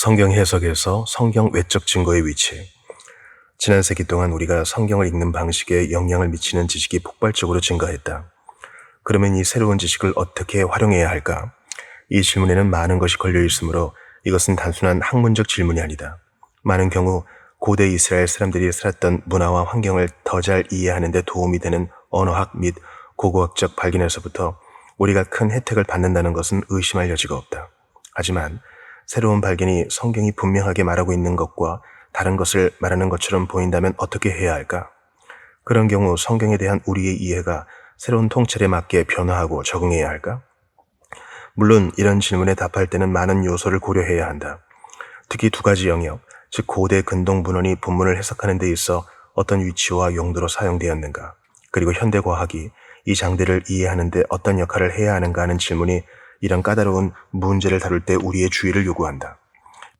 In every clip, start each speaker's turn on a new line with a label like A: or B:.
A: 성경 해석에서 성경 외적 증거의 위치. 지난 세기 동안 우리가 성경을 읽는 방식에 영향을 미치는 지식이 폭발적으로 증가했다. 그러면 이 새로운 지식을 어떻게 활용해야 할까? 이 질문에는 많은 것이 걸려 있으므로 이것은 단순한 학문적 질문이 아니다. 많은 경우 고대 이스라엘 사람들이 살았던 문화와 환경을 더 잘 이해하는 데 도움이 되는 언어학 및 고고학적 발견에서부터 우리가 큰 혜택을 받는다는 것은 의심할 여지가 없다. 하지만 새로운 발견이 성경이 분명하게 말하고 있는 것과 다른 것을 말하는 것처럼 보인다면 어떻게 해야 할까? 그런 경우 성경에 대한 우리의 이해가 새로운 통찰에 맞게 변화하고 적응해야 할까? 물론 이런 질문에 답할 때는 많은 요소를 고려해야 한다. 특히 두 가지 영역, 즉 고대 근동 문헌이 본문을 해석하는 데 있어 어떤 위치와 용도로 사용되었는가, 그리고 현대 과학이 이 장들을 이해하는 데 어떤 역할을 해야 하는가 하는 질문이 이런 까다로운 문제를 다룰 때 우리의 주의를 요구한다.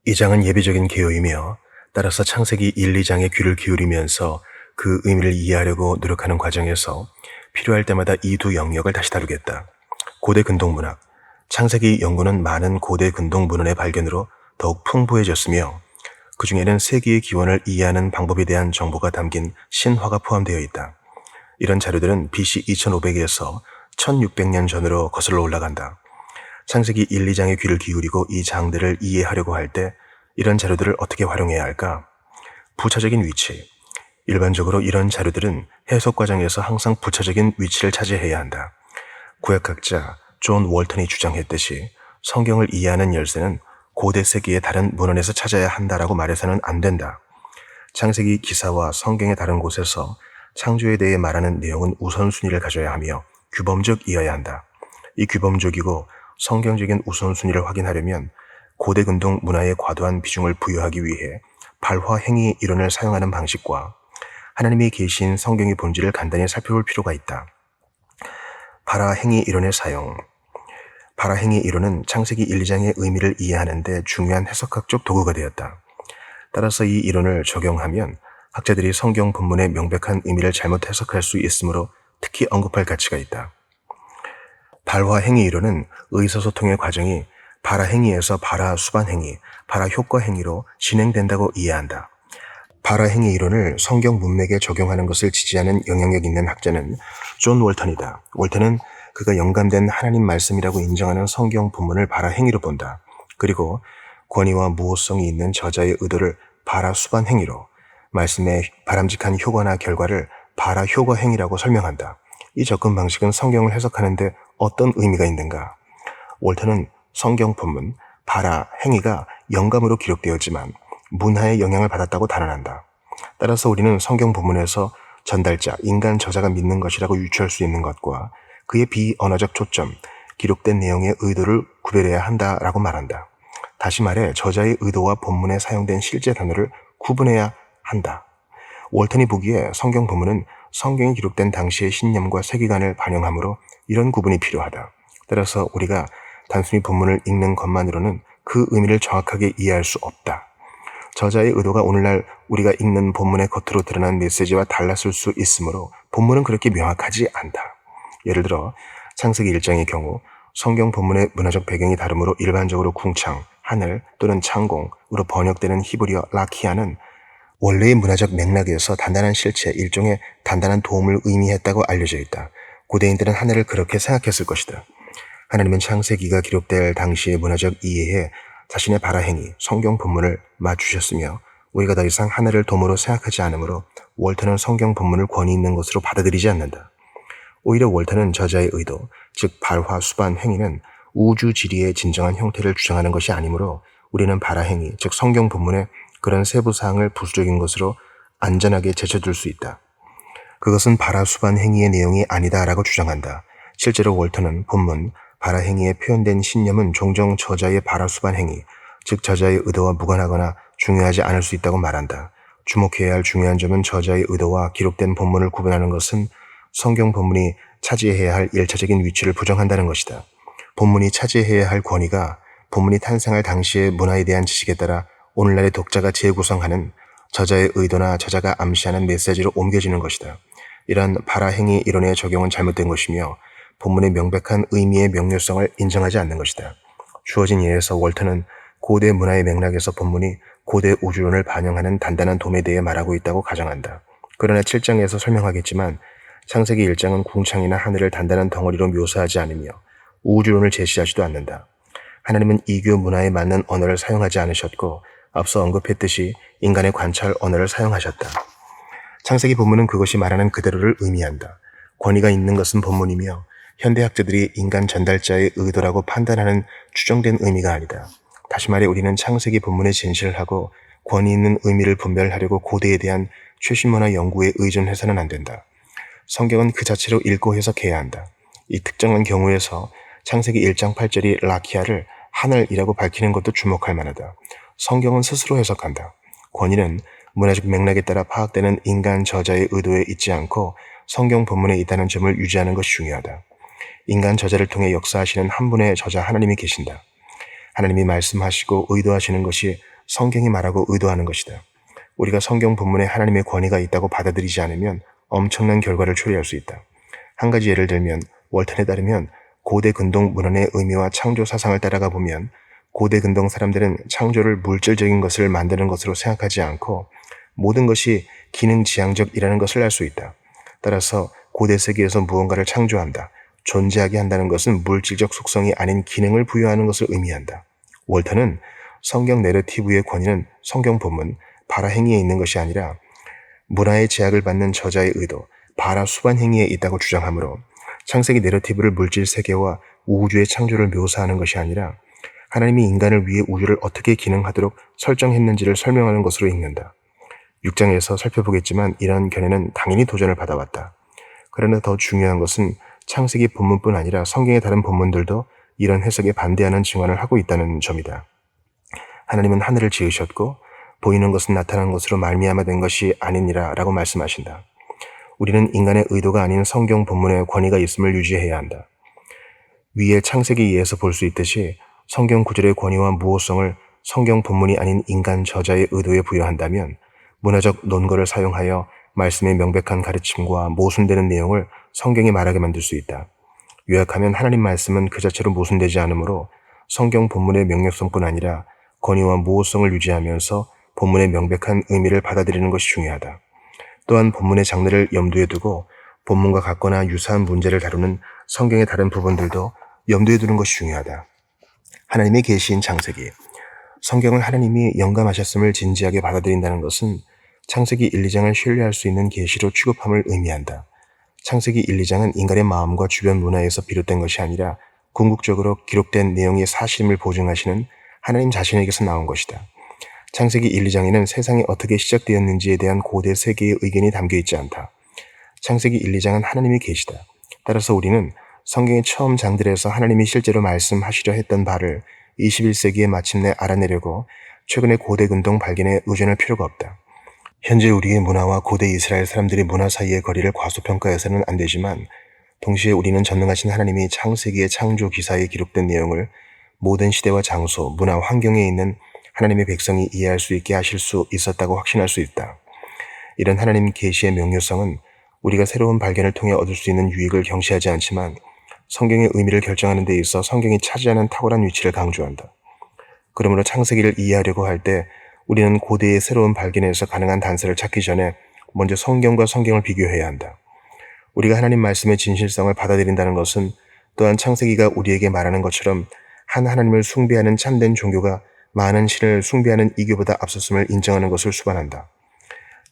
A: 이 장은 예비적인 개요이며 따라서 창세기 1, 2장에 귀를 기울이면서 그 의미를 이해하려고 노력하는 과정에서 필요할 때마다 이 두 영역을 다시 다루겠다. 고대 근동문학. 창세기 연구는 많은 고대 근동 문헌의 발견으로 더욱 풍부해졌으며 그 중에는 세계의 기원을 이해하는 방법에 대한 정보가 담긴 신화가 포함되어 있다. 이런 자료들은 BC 2500에서 1600년 전으로 거슬러 올라간다. 창세기 1, 2장에 귀를 기울이고 이 장들을 이해하려고 할 때 이런 자료들을 어떻게 활용해야 할까? 부차적인 위치. 일반적으로 이런 자료들은 해석 과정에서 항상 부차적인 위치를 차지해야 한다. 구약학자 존 월턴이 주장했듯이 성경을 이해하는 열쇠는 고대 세기의 다른 문헌에서 찾아야 한다라고 말해서는 안 된다. 창세기 기사와 성경의 다른 곳에서 창조에 대해 말하는 내용은 우선순위를 가져야 하며 규범적이어야 한다. 이 규범적이고 성경적인 우선순위를 확인하려면 고대 근동 문화에 과도한 비중을 부여하기 위해 발화 행위 이론을 사용하는 방식과 하나님이 계신 성경의 본질을 간단히 살펴볼 필요가 있다. 발화 행위 이론의 사용. 발화 행위 이론은 창세기 1, 2장의 의미를 이해하는 데 중요한 해석학적 도구가 되었다. 따라서 이 이론을 적용하면 학자들이 성경 본문의 명백한 의미를 잘못 해석할 수 있으므로 특히 언급할 가치가 있다. 발화 행위 이론은 의사소통의 과정이 발화 행위에서 발화 수반 행위, 발화 효과 행위로 진행된다고 이해한다. 발화 행위 이론을 성경 문맥에 적용하는 것을 지지하는 영향력 있는 학자는 존 월턴이다. 월턴은 그가 영감된 하나님 말씀이라고 인정하는 성경 본문을 발화 행위로 본다. 그리고 권위와 무호성이 있는 저자의 의도를 발화 수반 행위로, 말씀의 바람직한 효과나 결과를 발화 효과 행위라고 설명한다. 이 접근 방식은 성경을 해석하는데 어떤 의미가 있는가? 월턴은 성경 본문, 발화 행위가 영감으로 기록되었지만 문화의 영향을 받았다고 단언한다. 따라서 우리는 성경 본문에서 전달자, 인간 저자가 믿는 것이라고 유추할 수 있는 것과 그의 비언어적 초점, 기록된 내용의 의도를 구별해야 한다라고 말한다. 다시 말해 저자의 의도와 본문에 사용된 실제 단어를 구분해야 한다. 월턴이 보기에 성경 본문은 성경이 기록된 당시의 신념과 세계관을 반영하므로 이런 구분이 필요하다. 따라서 우리가 단순히 본문을 읽는 것만으로는 그 의미를 정확하게 이해할 수 없다. 저자의 의도가 오늘날 우리가 읽는 본문의 겉으로 드러난 메시지와 달랐을 수 있으므로 본문은 그렇게 명확하지 않다. 예를 들어 창세기 1장의 경우 성경 본문의 문화적 배경이 다르므로 일반적으로 궁창, 하늘 또는 창공으로 번역되는 히브리어 라키아는 원래의 문화적 맥락에서 단단한 실체, 일종의 단단한 도움을 의미했다고 알려져 있다. 고대인들은 하늘을 그렇게 생각했을 것이다. 하나님은 창세기가 기록될 당시의 문화적 이해에 자신의 발화 행위, 성경 본문을 맞추셨으며 우리가 더 이상 하늘을 도모로 생각하지 않으므로 월턴은 성경 본문을 권위 있는 것으로 받아들이지 않는다. 오히려 월턴은 저자의 의도, 즉 발화 수반 행위는 우주 지리의 진정한 형태를 주장하는 것이 아니므로 우리는 발화 행위, 즉 성경 본문의 그런 세부 사항을 부수적인 것으로 안전하게 제쳐둘 수 있다. 그것은 발화 수반 행위의 내용이 아니다라고 주장한다. 실제로 월턴은 본문 발화 행위에 표현된 신념은 종종 저자의 발화 수반 행위, 즉 저자의 의도와 무관하거나 중요하지 않을 수 있다고 말한다. 주목해야 할 중요한 점은 저자의 의도와 기록된 본문을 구분하는 것은 성경 본문이 차지해야 할 일차적인 위치를 부정한다는 것이다. 본문이 차지해야 할 권위가 본문이 탄생할 당시의 문화에 대한 지식에 따라 오늘날의 독자가 재구성하는 저자의 의도나 저자가 암시하는 메시지로 옮겨지는 것이다. 이런 발화 행위 이론의 적용은 잘못된 것이며 본문의 명백한 의미의 명료성을 인정하지 않는 것이다. 주어진 예에서 월턴은 고대 문화의 맥락에서 본문이 고대 우주론을 반영하는 단단한 돔에 대해 말하고 있다고 가정한다. 그러나 7장에서 설명하겠지만 창세기 1장은 궁창이나 하늘을 단단한 덩어리로 묘사하지 않으며 우주론을 제시하지도 않는다. 하나님은 이교 문화에 맞는 언어를 사용하지 않으셨고 앞서 언급했듯이 인간의 관찰 언어를 사용하셨다. 창세기 본문은 그것이 말하는 그대로를 의미한다. 권위가 있는 것은 본문이며 현대학자들이 인간 전달자의 의도라고 판단하는 추정된 의미가 아니다. 다시 말해 우리는 창세기 본문의 진실을 하고 권위 있는 의미를 분별하려고 고대에 대한 최신 문화 연구에 의존해서는 안 된다. 성경은 그 자체로 읽고 해석해야 한다. 이 특정한 경우에서 창세기 1장 8절이 라키아를 하늘이라고 밝히는 것도 주목할 만하다. 성경은 스스로 해석한다. 권위는 문화적 맥락에 따라 파악되는 인간 저자의 의도에 있지 않고 성경 본문에 있다는 점을 유지하는 것이 중요하다. 인간 저자를 통해 역사하시는 한 분의 저자 하나님이 계신다. 하나님이 말씀하시고 의도하시는 것이 성경이 말하고 의도하는 것이다. 우리가 성경 본문에 하나님의 권위가 있다고 받아들이지 않으면 엄청난 결과를 초래할 수 있다. 한 가지 예를 들면 월턴에 따르면 고대 근동 문헌의 의미와 창조 사상을 따라가 보면 고대 근동 사람들은 창조를 물질적인 것을 만드는 것으로 생각하지 않고 모든 것이 기능지향적이라는 것을 알 수 있다. 따라서 고대 세계에서 무언가를 창조한다, 존재하게 한다는 것은 물질적 속성이 아닌 기능을 부여하는 것을 의미한다. 월턴은 성경 내러티브의 권위는 성경 본문, 바라 행위에 있는 것이 아니라 문화의 제약을 받는 저자의 의도, 바라 수반 행위에 있다고 주장하므로 창세기 내러티브를 물질 세계와 우주의 창조를 묘사하는 것이 아니라 하나님이 인간을 위해 우주를 어떻게 기능하도록 설정했는지를 설명하는 것으로 읽는다. 6장에서 살펴보겠지만 이러한 견해는 당연히 도전을 받아왔다. 그러나 더 중요한 것은 창세기 본문뿐 아니라 성경의 다른 본문들도 이런 해석에 반대하는 증언을 하고 있다는 점이다. 하나님은 하늘을 지으셨고 보이는 것은 나타난 것으로 말미암아 된 것이 아니니라 라고 말씀하신다. 우리는 인간의 의도가 아닌 성경 본문에 권위가 있음을 유지해야 한다. 위에 창세기 2에서 볼 수 있듯이 성경 구절의 권위와 무호성을 성경 본문이 아닌 인간 저자의 의도에 부여한다면 문화적 논거를 사용하여 말씀의 명백한 가르침과 모순되는 내용을 성경이 말하게 만들 수 있다. 요약하면 하나님 말씀은 그 자체로 모순되지 않으므로 성경 본문의 명료성뿐 아니라 권위와 모호성을 유지하면서 본문의 명백한 의미를 받아들이는 것이 중요하다. 또한 본문의 장르를 염두에 두고 본문과 같거나 유사한 문제를 다루는 성경의 다른 부분들도 염두에 두는 것이 중요하다. 하나님의 계시인 창세기. 성경을 하나님이 영감하셨음을 진지하게 받아들인다는 것은 창세기 1, 2장을 신뢰할 수 있는 계시로 취급함을 의미한다. 창세기 1, 2장은 인간의 마음과 주변 문화에서 비롯된 것이 아니라 궁극적으로 기록된 내용의 사실임을 보증하시는 하나님 자신에게서 나온 것이다. 창세기 1, 2장에는 세상이 어떻게 시작되었는지에 대한 고대 세계의 의견이 담겨 있지 않다. 창세기 1, 2장은 하나님이 계시다. 따라서 우리는 성경의 처음 장들에서 하나님이 실제로 말씀하시려 했던 바를 21세기에 마침내 알아내려고 최근의 고대 근동 발견에 의존할 필요가 없다. 현재 우리의 문화와 고대 이스라엘 사람들의 문화 사이의 거리를 과소평가해서는 안 되지만 동시에 우리는 전능하신 하나님이 창세기의 창조 기사에 기록된 내용을 모든 시대와 장소, 문화, 환경에 있는 하나님의 백성이 이해할 수 있게 하실 수 있었다고 확신할 수 있다. 이런 하나님 계시의 명료성은 우리가 새로운 발견을 통해 얻을 수 있는 유익을 경시하지 않지만 성경의 의미를 결정하는 데 있어 성경이 차지하는 탁월한 위치를 강조한다. 그러므로 창세기를 이해하려고 할 때 우리는 고대의 새로운 발견에서 가능한 단서를 찾기 전에 먼저 성경과 성경을 비교해야 한다. 우리가 하나님 말씀의 진실성을 받아들인다는 것은 또한 창세기가 우리에게 말하는 것처럼 한 하나님을 숭배하는 참된 종교가 많은 신을 숭배하는 이교보다 앞섰음을 인정하는 것을 수반한다.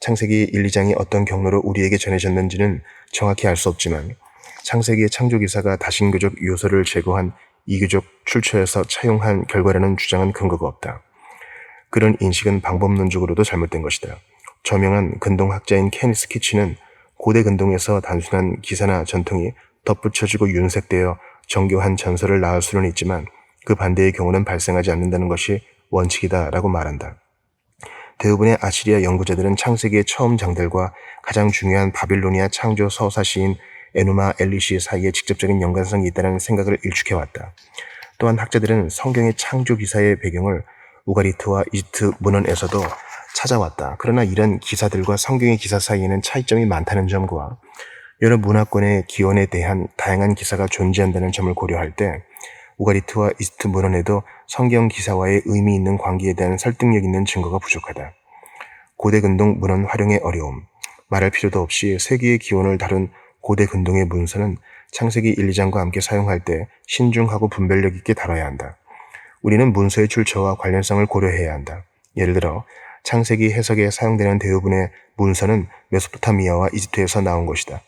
A: 창세기 1, 2장이 어떤 경로로 우리에게 전해졌는지는 정확히 알 수 없지만 창세기의 창조기사가 다신교적 요소를 제거한 이교적 출처에서 차용한 결과라는 주장은 근거가 없다. 그런 인식은 방법론적으로도 잘못된 것이다. 저명한 근동학자인 케니스 키치는 고대 근동에서 단순한 기사나 전통이 덧붙여지고 윤색되어 정교한 전설을 낳을 수는 있지만 그 반대의 경우는 발생하지 않는다는 것이 원칙이다라고 말한다. 대부분의 아시리아 연구자들은 창세기의 처음 장들과 가장 중요한 바빌로니아 창조 서사 시인 에누마 엘리시 사이에 직접적인 연관성이 있다는 생각을 일축해왔다. 또한 학자들은 성경의 창조 기사의 배경을 우가리트와 이집트 문헌에서도 찾아왔다. 그러나 이런 기사들과 성경의 기사 사이에는 차이점이 많다는 점과 여러 문화권의 기원에 대한 다양한 기사가 존재한다는 점을 고려할 때 우가리트와 이스트 문헌에도 성경 기사와의 의미 있는 관계에 대한 설득력 있는 증거가 부족하다. 고대 근동 문헌 활용의 어려움. 말할 필요도 없이 세기의 기원을 다룬 고대 근동의 문서는 창세기 1, 2장과 함께 사용할 때 신중하고 분별력 있게 다뤄야 한다. 우리는 문서의 출처와 관련성을 고려해야 한다. 예를 들어 창세기 해석에 사용되는 대부분의 문서는 메소포타미아와 이집트에서 나온 것이다.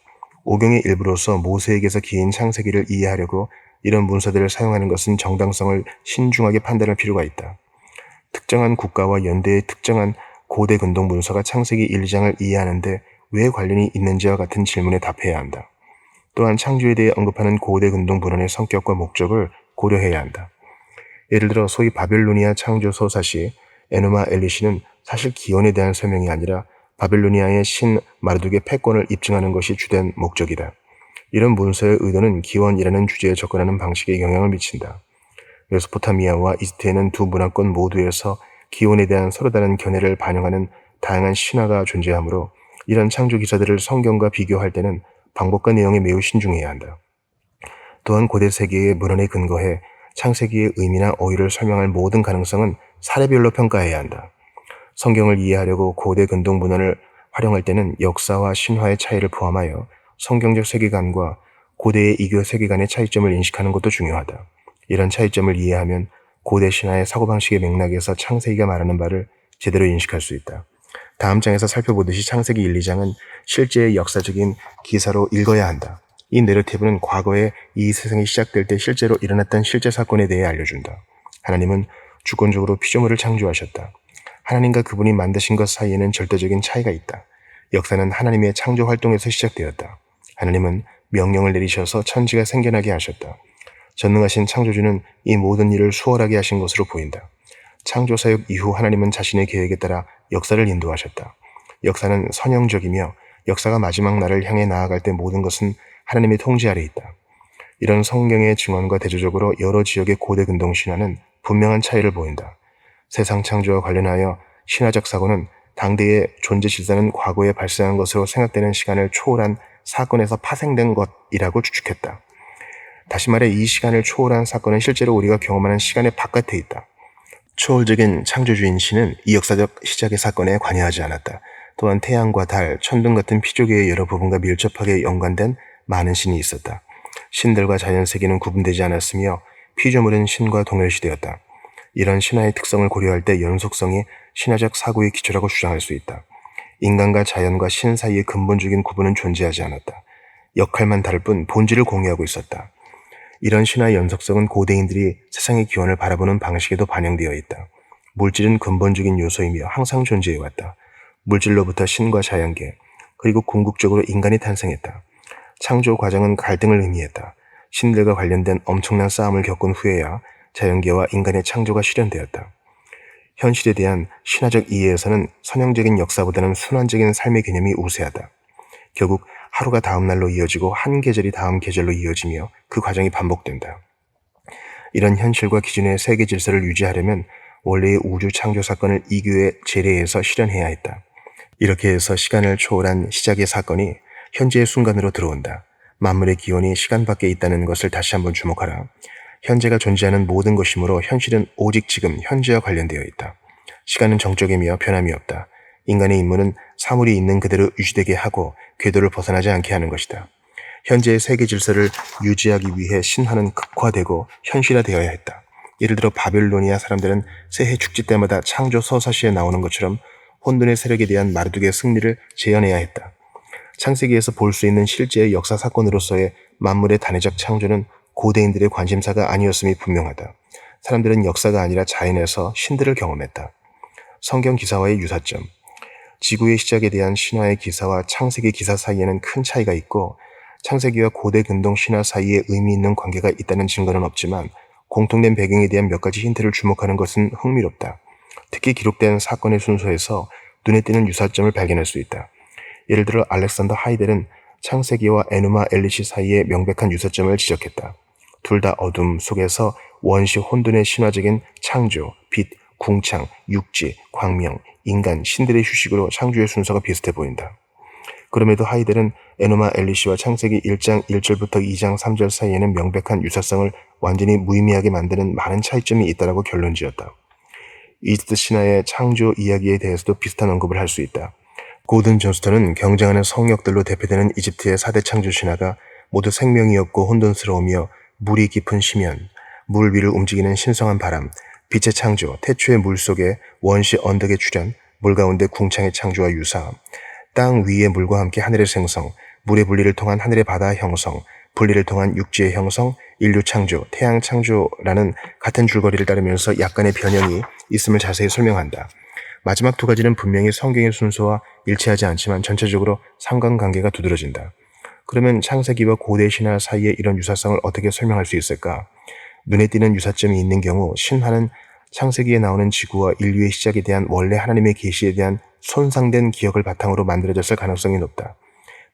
A: 오경의 일부로서 모세에게서 기인 창세기를 이해하려고 이런 문서들을 사용하는 것은 정당성을 신중하게 판단할 필요가 있다. 특정한 국가와 연대의 특정한 고대 근동 문서가 창세기 1, 2장을 이해하는데 왜 관련이 있는지와 같은 질문에 답해야 한다. 또한 창조에 대해 언급하는 고대 근동 문헌의 성격과 목적을 고려해야 한다. 예를 들어 소위 바벨로니아 창조 서사시 에누마 엘리시는 사실 기원에 대한 설명이 아니라 바벨로니아의 신 마르둑의 패권을 입증하는 것이 주된 목적이다. 이런 문서의 의도는 기원이라는 주제에 접근하는 방식에 영향을 미친다. 메소포타미아와 이집트에는 두 문화권 모두에서 기원에 대한 서로 다른 견해를 반영하는 다양한 신화가 존재하므로 이런 창조 기사들을 성경과 비교할 때는 방법과 내용에 매우 신중해야 한다. 또한 고대 세계의 문헌에 근거해 창세기의 의미나 어휘를 설명할 모든 가능성은 사례별로 평가해야 한다. 성경을 이해하려고 고대 근동 문헌을 활용할 때는 역사와 신화의 차이를 포함하여 성경적 세계관과 고대의 이교 세계관의 차이점을 인식하는 것도 중요하다. 이런 차이점을 이해하면 고대 신화의 사고방식의 맥락에서 창세기가 말하는 바를 제대로 인식할 수 있다. 다음 장에서 살펴보듯이 창세기 1, 2장은 실제의 역사적인 기사로 읽어야 한다. 이 내러티브는 과거에 이 세상이 시작될 때 실제로 일어났던 실제 사건에 대해 알려준다. 하나님은 주권적으로 피조물을 창조하셨다. 하나님과 그분이 만드신 것 사이에는 절대적인 차이가 있다. 역사는 하나님의 창조 활동에서 시작되었다. 하나님은 명령을 내리셔서 천지가 생겨나게 하셨다. 전능하신 창조주는 이 모든 일을 수월하게 하신 것으로 보인다. 창조 사역 이후 하나님은 자신의 계획에 따라 역사를 인도하셨다. 역사는 선형적이며 역사가 마지막 날을 향해 나아갈 때 모든 것은 하나님의 통제 아래 있다. 이런 성경의 증언과 대조적으로 여러 지역의 고대 근동 신화는 분명한 차이를 보인다. 세상 창조와 관련하여 신화적 사고는 당대의 존재 질서는 과거에 발생한 것으로 생각되는 시간을 초월한 사건에서 파생된 것이라고 추측했다. 다시 말해 이 시간을 초월한 사건은 실제로 우리가 경험하는 시간의 바깥에 있다. 초월적인 창조주인 신은 이 역사적 시작의 사건에 관여하지 않았다. 또한 태양과 달, 천둥 같은 피조계의 여러 부분과 밀접하게 연관된 많은 신이 있었다. 신들과 자연세계는 구분되지 않았으며 피조물은 신과 동일시되었다. 이런 신화의 특성을 고려할 때 연속성이 신화적 사고의 기초라고 주장할 수 있다. 인간과 자연과 신 사이의 근본적인 구분은 존재하지 않았다. 역할만 다를 뿐 본질을 공유하고 있었다. 이런 신화의 연속성은 고대인들이 세상의 기원을 바라보는 방식에도 반영되어 있다. 물질은 근본적인 요소이며 항상 존재해왔다. 물질로부터 신과 자연계, 그리고 궁극적으로 인간이 탄생했다. 창조 과정은 갈등을 의미했다. 신들과 관련된 엄청난 싸움을 겪은 후에야 자연계와 인간의 창조가 실현되었다. 현실에 대한 신화적 이해에서는 선형적인 역사보다는 순환적인 삶의 개념이 우세하다. 결국 하루가 다음 날로 이어지고 한 계절이 다음 계절로 이어지며 그 과정이 반복된다. 이런 현실과 기준의 세계 질서를 유지하려면 원래의 우주 창조 사건을 이교의 재래에서 실현해야 했다. 이렇게 해서 시간을 초월한 시작의 사건이 현재의 순간으로 들어온다. 만물의 기원이 시간 밖에 있다는 것을 다시 한번 주목하라. 현재가 존재하는 모든 것이므로 현실은 오직 지금 현재와 관련되어 있다. 시간은 정적이며 변함이 없다. 인간의 임무는 사물이 있는 그대로 유지되게 하고 궤도를 벗어나지 않게 하는 것이다. 현재의 세계 질서를 유지하기 위해 신화는 극화되고 현실화되어야 했다. 예를 들어 바벨로니아 사람들은 새해 축제 때마다 창조 서사시에 나오는 것처럼 혼돈의 세력에 대한 마르둑의 승리를 재현해야 했다. 창세기에서 볼 수 있는 실제의 역사 사건으로서의 만물의 단회적 창조는 고대인들의 관심사가 아니었음이 분명하다. 사람들은 역사가 아니라 자연에서 신들을 경험했다. 성경 기사와의 유사점. 지구의 시작에 대한 신화의 기사와 창세기 기사 사이에는 큰 차이가 있고 창세기와 고대 근동 신화 사이에 의미 있는 관계가 있다는 증거는 없지만 공통된 배경에 대한 몇 가지 힌트를 주목하는 것은 흥미롭다. 특히 기록된 사건의 순서에서 눈에 띄는 유사점을 발견할 수 있다. 예를 들어 알렉산더 하이델은 창세기와 에누마 엘리시 사이에 명백한 유사점을 지적했다. 둘 다 어둠 속에서 원시 혼돈의 신화적인 창조, 빛, 궁창, 육지, 광명, 인간, 신들의 휴식으로 창조의 순서가 비슷해 보인다. 그럼에도 하이델은 에노마 엘리시와 창세기 1장 1절부터 2장 3절 사이에는 명백한 유사성을 완전히 무의미하게 만드는 많은 차이점이 있다라고 결론지었다. 이집트 신화의 창조 이야기에 대해서도 비슷한 언급을 할 수 있다. 고든 존스턴은 경쟁하는 성역들로 대표되는 이집트의 4대 창조 신화가 모두 생명이 없고 혼돈스러우며 물이 깊은 심연, 물 위를 움직이는 신성한 바람, 빛의 창조, 태초의 물 속에 원시 언덕의 출현, 물 가운데 궁창의 창조와 유사, 땅 위의 물과 함께 하늘의 생성, 물의 분리를 통한 하늘의 바다 형성, 분리를 통한 육지의 형성, 인류 창조, 태양 창조라는 같은 줄거리를 따르면서 약간의 변형이 있음을 자세히 설명한다. 마지막 두 가지는 분명히 성경의 순서와 일치하지 않지만 전체적으로 상관관계가 두드러진다. 그러면 창세기와 고대 신화 사이의 이런 유사성을 어떻게 설명할 수 있을까? 눈에 띄는 유사점이 있는 경우 신화는 창세기에 나오는 지구와 인류의 시작에 대한 원래 하나님의 계시에 대한 손상된 기억을 바탕으로 만들어졌을 가능성이 높다.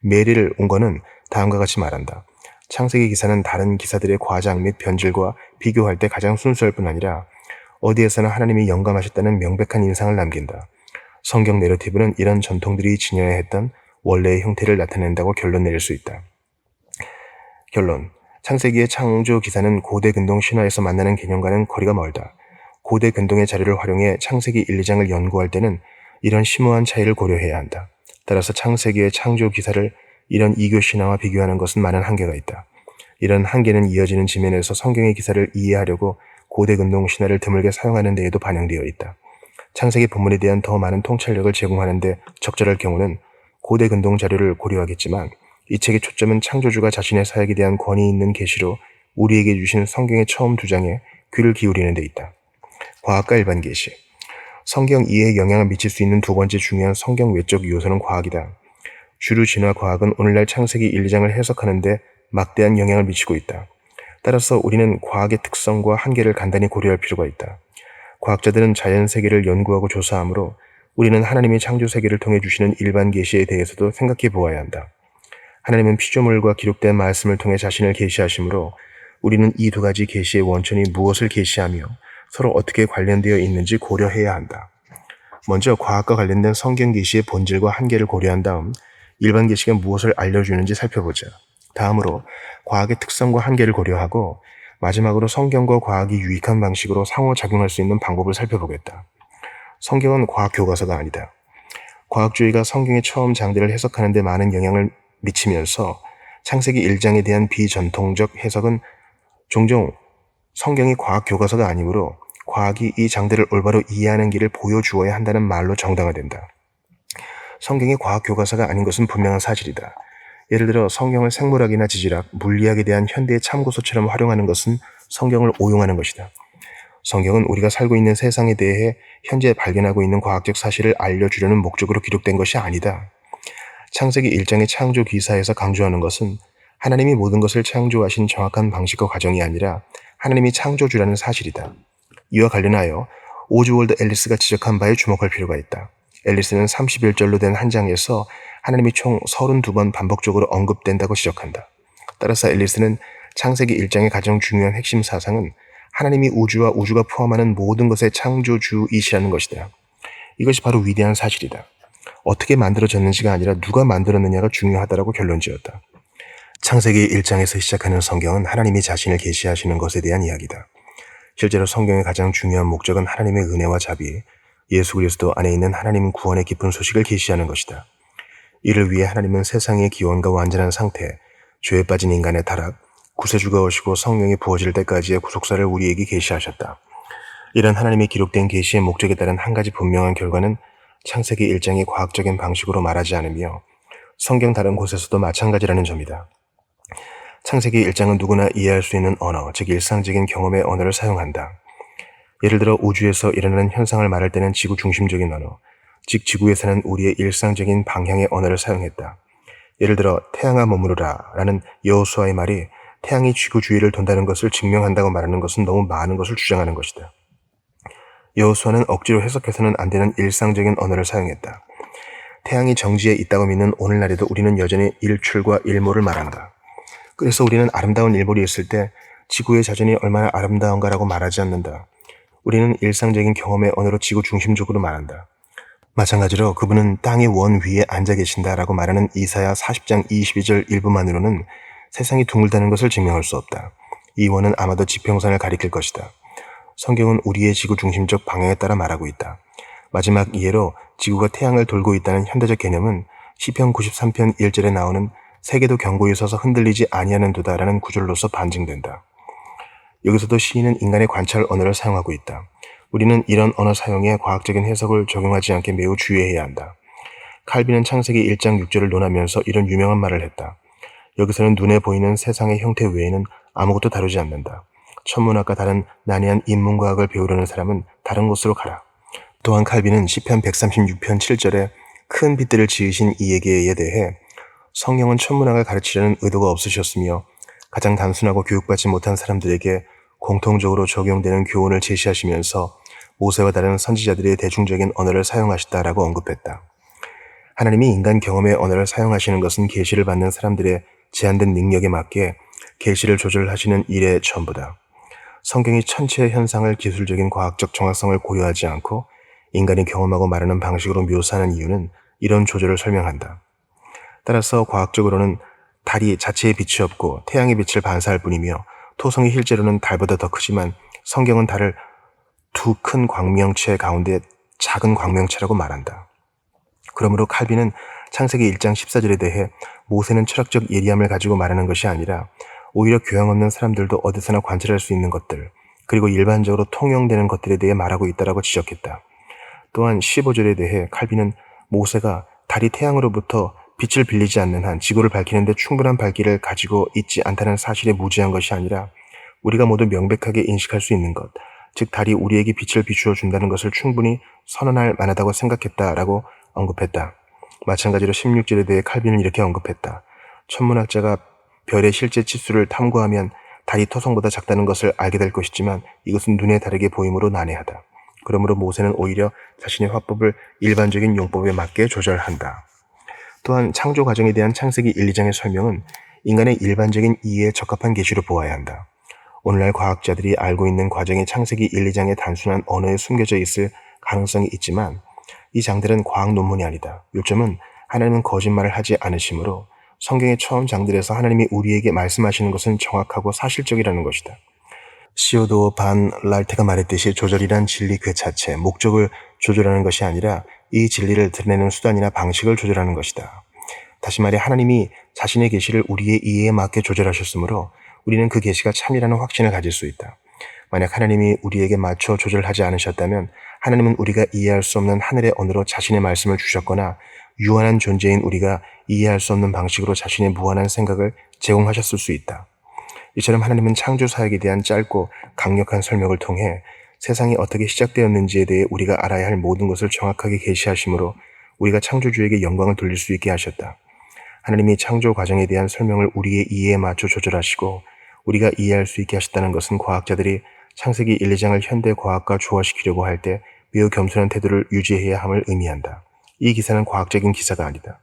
A: 메리를 온거는 다음과 같이 말한다. 창세기 기사는 다른 기사들의 과장 및 변질과 비교할 때 가장 순수할 뿐 아니라 어디에서나 하나님이 영감하셨다는 명백한 인상을 남긴다. 성경 내러티브는 이런 전통들이 지녀야 했던 원래의 형태를 나타낸다고 결론 내릴 수 있다. 결론. 창세기의 창조 기사는 고대 근동 신화에서 만나는 개념과는 거리가 멀다. 고대 근동의 자료를 활용해 창세기 1, 2장을 연구할 때는 이런 심오한 차이를 고려해야 한다. 따라서 창세기의 창조 기사를 이런 이교 신화와 비교하는 것은 많은 한계가 있다. 이런 한계는 이어지는 지면에서 성경의 기사를 이해하려고 고대 근동 신화를 드물게 사용하는 데에도 반영되어 있다. 창세기 본문에 대한 더 많은 통찰력을 제공하는 데 적절할 경우는 고대 근동 자료를 고려하겠지만 이 책의 초점은 창조주가 자신의 사역에 대한 권위 있는 계시로 우리에게 주신 성경의 처음 두 장에 귀를 기울이는 데 있다. 과학과 일반 계시. 성경 이해에 영향을 미칠 수 있는 두 번째 중요한 성경 외적 요소는 과학이다. 주류 진화 과학은 오늘날 창세기 1, 2장을 해석하는 데 막대한 영향을 미치고 있다. 따라서 우리는 과학의 특성과 한계를 간단히 고려할 필요가 있다. 과학자들은 자연 세계를 연구하고 조사하므로 우리는 하나님의 창조 세계를 통해 주시는 일반 계시에 대해서도 생각해 보아야 한다. 하나님은 피조물과 기록된 말씀을 통해 자신을 계시하시므로 우리는 이 두 가지 계시의 원천이 무엇을 계시하며 서로 어떻게 관련되어 있는지 고려해야 한다. 먼저 과학과 관련된 성경 계시의 본질과 한계를 고려한 다음 일반 계시가 무엇을 알려주는지 살펴보자. 다음으로 과학의 특성과 한계를 고려하고 마지막으로 성경과 과학이 유익한 방식으로 상호작용할 수 있는 방법을 살펴보겠다. 성경은 과학 교과서가 아니다. 과학주의가 성경의 처음 장들을 해석하는 데 많은 영향을 미치면서 창세기 1장에 대한 비전통적 해석은 종종 성경이 과학 교과서가 아니므로 과학이 이 장들을 올바로 이해하는 길을 보여주어야 한다는 말로 정당화된다. 성경이 과학 교과서가 아닌 것은 분명한 사실이다. 예를 들어 성경을 생물학이나 지질학, 물리학에 대한 현대의 참고서처럼 활용하는 것은 성경을 오용하는 것이다. 성경은 우리가 살고 있는 세상에 대해 현재 발견하고 있는 과학적 사실을 알려주려는 목적으로 기록된 것이 아니다. 창세기 1장의 창조 기사에서 강조하는 것은 하나님이 모든 것을 창조하신 정확한 방식과 과정이 아니라 하나님이 창조주라는 사실이다. 이와 관련하여 오즈월드 앨리스가 지적한 바에 주목할 필요가 있다. 앨리스는 31절로 된 한 장에서 하나님이 총 32번 반복적으로 언급된다고 지적한다. 따라서 앨리스는 창세기 1장의 가장 중요한 핵심 사상은 하나님이 우주와 우주가 포함하는 모든 것의 창조주이시라는 것이다. 이것이 바로 위대한 사실이다. 어떻게 만들어졌는지가 아니라 누가 만들었느냐가 중요하다라고 결론지었다. 창세기 1장에서 시작하는 성경은 하나님이 자신을 계시하시는 것에 대한 이야기다. 실제로 성경의 가장 중요한 목적은 하나님의 은혜와 자비, 예수 그리스도 안에 있는 하나님 구원의 기쁜 소식을 계시하는 것이다. 이를 위해 하나님은 세상의 기원과 완전한 상태, 죄에 빠진 인간의 타락, 구세주가 오시고 성령이 부어질 때까지의 구속사를 우리에게 계시하셨다. 이런 하나님의 기록된 계시의 목적에 따른 한 가지 분명한 결과는 창세기 1장이 과학적인 방식으로 말하지 않으며 성경 다른 곳에서도 마찬가지라는 점이다. 창세기 1장은 누구나 이해할 수 있는 언어, 즉 일상적인 경험의 언어를 사용한다. 예를 들어 우주에서 일어나는 현상을 말할 때는 지구 중심적인 언어, 즉 지구에 사는 우리의 일상적인 방향의 언어를 사용했다. 예를 들어 태양아 머무르라 라는 여호수아의 말이 태양이 지구 주위를 돈다는 것을 증명한다고 말하는 것은 너무 많은 것을 주장하는 것이다. 여호수아는 억지로 해석해서는 안 되는 일상적인 언어를 사용했다. 태양이 정지에 있다고 믿는 오늘날에도 우리는 여전히 일출과 일몰을 말한다. 그래서 우리는 아름다운 일몰이 있을 때 지구의 자전이 얼마나 아름다운가라고 말하지 않는다. 우리는 일상적인 경험의 언어로 지구 중심적으로 말한다. 마찬가지로 그분은 땅의 원 위에 앉아 계신다라고 말하는 이사야 40장 22절 일부만으로는 세상이 둥글다는 것을 증명할 수 없다. 이 원은 아마도 지평선을 가리킬 것이다. 성경은 우리의 지구 중심적 방향에 따라 말하고 있다. 마지막 예로 지구가 태양을 돌고 있다는 현대적 개념은 시편 93편 1절에 나오는 세계도 견고히 서서 흔들리지 아니하는 도다라는 구절로서 반증된다. 여기서도 시인은 인간의 관찰 언어를 사용하고 있다. 우리는 이런 언어 사용에 과학적인 해석을 적용하지 않게 매우 주의해야 한다. 칼빈은 창세기 1장 6절을 논하면서 이런 유명한 말을 했다. 여기서는 눈에 보이는 세상의 형태 외에는 아무것도 다루지 않는다. 천문학과 다른 난해한 인문과학을 배우려는 사람은 다른 곳으로 가라. 또한 칼빈은 시편 136편 7절에 큰 빛들을 지으신 이에게에 대해 성경은 천문학을 가르치려는 의도가 없으셨으며 가장 단순하고 교육받지 못한 사람들에게 공통적으로 적용되는 교훈을 제시하시면서 모세와 다른 선지자들의 대중적인 언어를 사용하셨다라고 언급했다. 하나님이 인간 경험의 언어를 사용하시는 것은 계시를 받는 사람들의 제한된 능력에 맞게 계시를 조절하시는 일의 전부다. 성경이 천체의 현상을 기술적인 과학적 정확성을 고려하지 않고 인간이 경험하고 말하는 방식으로 묘사하는 이유는 이런 조절을 설명한다. 따라서 과학적으로는 달이 자체에 빛이 없고 태양의 빛을 반사할 뿐이며 토성이 실제로는 달보다 더 크지만 성경은 달을 두 큰 광명체 가운데 작은 광명체라고 말한다. 그러므로 칼빈은 창세기 1장 14절에 대해 모세는 철학적 예리함을 가지고 말하는 것이 아니라 오히려 교양 없는 사람들도 어디서나 관찰할 수 있는 것들, 그리고 일반적으로 통용되는 것들에 대해 말하고 있다라고 지적했다. 또한 15절에 대해 칼빈은 모세가 달이 태양으로부터 빛을 빌리지 않는 한 지구를 밝히는데 충분한 밝기를 가지고 있지 않다는 사실에 무지한 것이 아니라 우리가 모두 명백하게 인식할 수 있는 것, 즉 달이 우리에게 빛을 비추어 준다는 것을 충분히 선언할 만하다고 생각했다라고 언급했다. 마찬가지로 16절에 대해 칼빈은 이렇게 언급했다. 천문학자가 별의 실제 치수를 탐구하면 달이 토성보다 작다는 것을 알게 될 것이지만 이것은 눈에 다르게 보이므로 난해하다. 그러므로 모세는 오히려 자신의 화법을 일반적인 용법에 맞게 조절한다. 또한 창조 과정에 대한 창세기 1, 2장의 설명은 인간의 일반적인 이해에 적합한 계시로 보아야 한다. 오늘날 과학자들이 알고 있는 과정이 창세기 1, 2장의 단순한 언어에 숨겨져 있을 가능성이 있지만 이 장들은 과학 논문이 아니다. 요점은 하나님은 거짓말을 하지 않으시므로 성경의 처음 장들에서 하나님이 우리에게 말씀하시는 것은 정확하고 사실적이라는 것이다. 시오도 반 랄테가 말했듯이 조절이란 진리 그 자체, 목적을 조절하는 것이 아니라 이 진리를 드러내는 수단이나 방식을 조절하는 것이다. 다시 말해 하나님이 자신의 계시를 우리의 이해에 맞게 조절하셨으므로 우리는 그 계시가 참이라는 확신을 가질 수 있다. 만약 하나님이 우리에게 맞춰 조절하지 않으셨다면 하나님은 우리가 이해할 수 없는 하늘의 언어로 자신의 말씀을 주셨거나 유한한 존재인 우리가 이해할 수 없는 방식으로 자신의 무한한 생각을 제공하셨을 수 있다. 이처럼 하나님은 창조 사역에 대한 짧고 강력한 설명을 통해 세상이 어떻게 시작되었는지에 대해 우리가 알아야 할 모든 것을 정확하게 계시하심으로 우리가 창조주에게 영광을 돌릴 수 있게 하셨다. 하나님이 창조 과정에 대한 설명을 우리의 이해에 맞춰 조절하시고 우리가 이해할 수 있게 하셨다는 것은 과학자들이 창세기 1, 2장을 현대 과학과 조화시키려고 할 때 매우 겸손한 태도를 유지해야 함을 의미한다. 이 기사는 과학적인 기사가 아니다.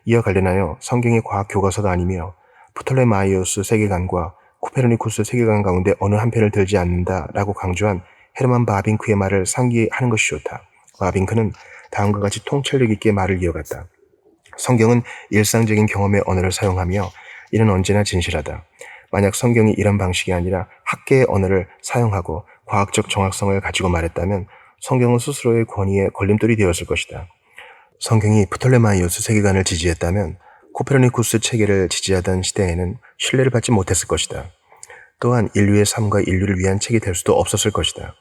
A: 이와 관련하여 성경의 과학 교과서가 아니며 프톨레마이오스 세계관과 코페르니쿠스 세계관 가운데 어느 한 편을 들지 않는다라고 강조한 헤르만 바빙크의 말을 상기하는 것이 좋다. 바빙크는 다음과 같이 통찰력 있게 말을 이어갔다. 성경은 일상적인 경험의 언어를 사용하며 이는 언제나 진실하다. 만약 성경이 이런 방식이 아니라 학계의 언어를 사용하고 과학적 정확성을 가지고 말했다면 성경은 스스로의 권위에 걸림돌이 되었을 것이다. 성경이 프톨레마이오스 세계관을 지지했다면 코페르니쿠스 체계를 지지하던 시대에는 신뢰를 받지 못했을 것이다. 또한 인류의 삶과 인류를 위한 책이 될 수도 없었을 것이다.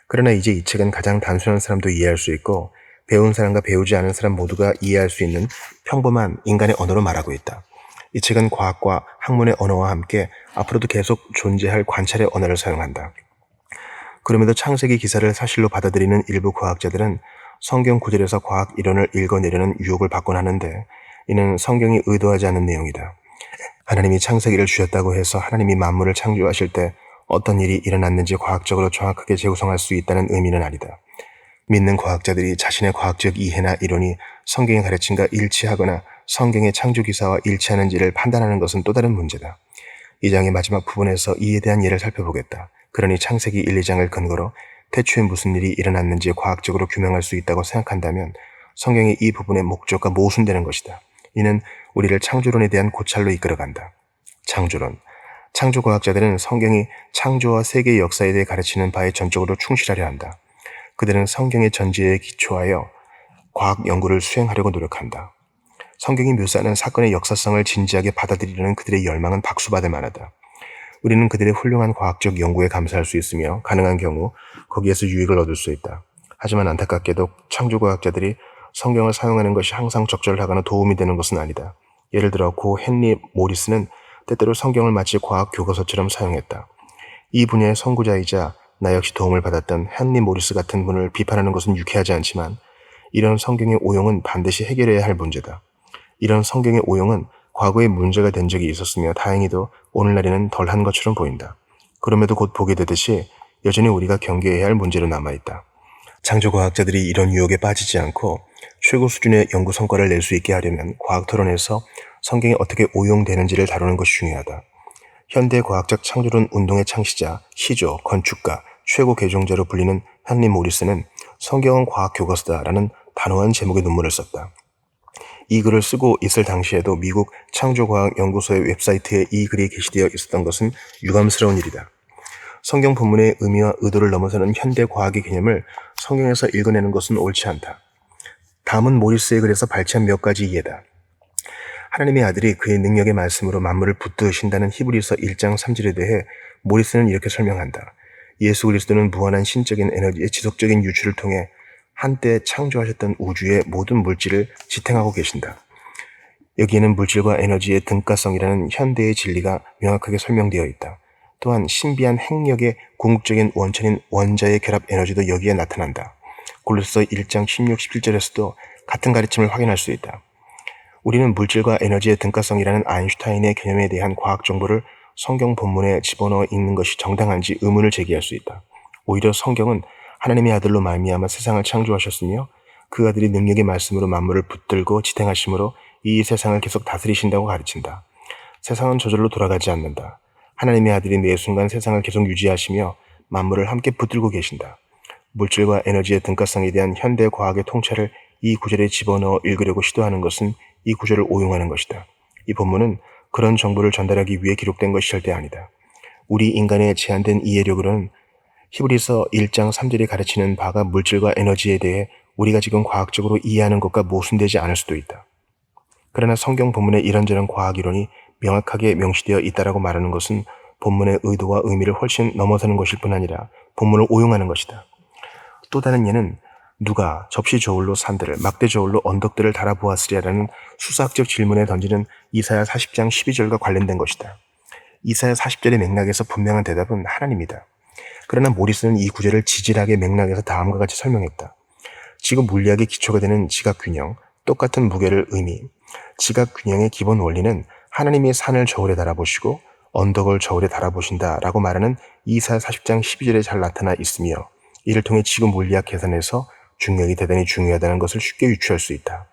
A: 그러나 이제 이 책은 가장 단순한 사람도 이해할 수 있고 배운 사람과 배우지 않은 사람 모두가 이해할 수 있는 평범한 인간의 언어로 말하고 있다. 이 책은 과학과 학문의 언어와 함께 앞으로도 계속 존재할 관찰의 언어를 사용한다. 그럼에도 창세기 기사를 사실로 받아들이는 일부 과학자들은 성경 구절에서 과학 이론을 읽어내려는 유혹을 받곤 하는데 이는 성경이 의도하지 않은 내용이다. 하나님이 창세기를 주셨다고 해서 하나님이 만물을 창조하실 때 어떤 일이 일어났는지 과학적으로 정확하게 재구성할 수 있다는 의미는 아니다. 믿는 과학자들이 자신의 과학적 이해나 이론이 성경의 가르침과 일치하거나 성경의 창조 기사와 일치하는지를 판단하는 것은 또 다른 문제다. 이 장의 마지막 부분에서 이에 대한 예를 살펴보겠다. 그러니 창세기 1, 2장을 근거로 태초에 무슨 일이 일어났는지 과학적으로 규명할 수 있다고 생각한다면 성경의 이 부분의 목적과 모순되는 것이다. 이는 우리를 창조론에 대한 고찰로 이끌어간다. 창조론. 창조과학자들은 성경이 창조와 세계의 역사에 대해 가르치는 바에 전적으로 충실하려 한다. 그들은 성경의 전제에 기초하여 과학 연구를 수행하려고 노력한다. 성경이 묘사하는 사건의 역사성을 진지하게 받아들이려는 그들의 열망은 박수받을 만하다. 우리는 그들의 훌륭한 과학적 연구에 감사할 수 있으며 가능한 경우 거기에서 유익을 얻을 수 있다. 하지만 안타깝게도 창조과학자들이 성경을 사용하는 것이 항상 적절하거나 도움이 되는 것은 아니다. 예를 들어 고 헨리 모리스는 때때로 성경을 마치 과학 교과서처럼 사용했다. 이 분야의 선구자이자 나 역시 도움을 받았던 헨리 모리스 같은 분을 비판하는 것은 유쾌하지 않지만 이런 성경의 오용은 반드시 해결해야 할 문제다. 이런 성경의 오용은 과거에 문제가 된 적이 있었으며 다행히도 오늘날에는 덜한 것처럼 보인다. 그럼에도 곧 보게 되듯이 여전히 우리가 경계해야 할 문제로 남아있다. 창조과학자들이 이런 유혹에 빠지지 않고 최고 수준의 연구 성과를 낼 수 있게 하려면 과학 토론에서 성경이 어떻게 오용되는지를 다루는 것이 중요하다. 현대 과학적 창조론 운동의 창시자, 시조, 건축가, 최고 개종자로 불리는 헨리 모리스는 성경은 과학 교과서다라는 단호한 제목의 논문을 썼다. 이 글을 쓰고 있을 당시에도 미국 창조과학연구소의 웹사이트에 이 글이 게시되어 있었던 것은 유감스러운 일이다. 성경 본문의 의미와 의도를 넘어서는 현대 과학의 개념을 성경에서 읽어내는 것은 옳지 않다. 다음은 모리스의 글에서 발췌한 몇 가지 이해다. 하나님의 아들이 그의 능력의 말씀으로 만물을 붙드신다는 히브리서 1장 3절에 대해 모리스는 이렇게 설명한다. 예수 그리스도는 무한한 신적인 에너지의 지속적인 유출을 통해 한때 창조하셨던 우주의 모든 물질을 지탱하고 계신다. 여기에는 물질과 에너지의 등가성이라는 현대의 진리가 명확하게 설명되어 있다. 또한 신비한 핵력의 궁극적인 원천인 원자의 결합 에너지도 여기에 나타난다. 골로새 1장 16, 17절에서도 같은 가르침을 확인할 수 있다. 우리는 물질과 에너지의 등가성이라는 아인슈타인의 개념에 대한 과학 정보를 성경 본문에 집어넣어 읽는 것이 정당한지 의문을 제기할 수 있다. 오히려 성경은 하나님의 아들로 말미암아 세상을 창조하셨으며 그 아들이 능력의 말씀으로 만물을 붙들고 지탱하심으로 이 세상을 계속 다스리신다고 가르친다. 세상은 저절로 돌아가지 않는다. 하나님의 아들이 매 순간 세상을 계속 유지하시며 만물을 함께 붙들고 계신다. 물질과 에너지의 등가성에 대한 현대 과학의 통찰을 이 구절에 집어넣어 읽으려고 시도하는 것은 이 구절을 오용하는 것이다. 이 본문은 그런 정보를 전달하기 위해 기록된 것이 절대 아니다. 우리 인간의 제한된 이해력으로는 히브리서 1장 3절이 가르치는 바가 물질과 에너지에 대해 우리가 지금 과학적으로 이해하는 것과 모순되지 않을 수도 있다. 그러나 성경 본문의 이런저런 과학 이론이 명확하게 명시되어 있다라고 말하는 것은 본문의 의도와 의미를 훨씬 넘어서는 것일 뿐 아니라 본문을 오용하는 것이다. 또 다른 예는 누가 접시 저울로 산들을 막대 저울로 언덕들을 달아보았으랴라는 수사학적 질문에 던지는 이사야 40장 12절과 관련된 것이다. 이사야 40절의 맥락에서 분명한 대답은 하나님이다. 그러나 모리스는 이 구절을 지질하게 맥락에서 다음과 같이 설명했다. 지구 물리학의 기초가 되는 지각균형, 똑같은 무게를 의미, 지각균형의 기본 원리는 하나님이 산을 저울에 달아보시고 언덕을 저울에 달아보신다라고 말하는 이사야 40장 12절에 잘 나타나 있으며 이를 통해 지구 물리학 계산에서 중력이 대단히 중요하다는 것을 쉽게 유추할 수 있다.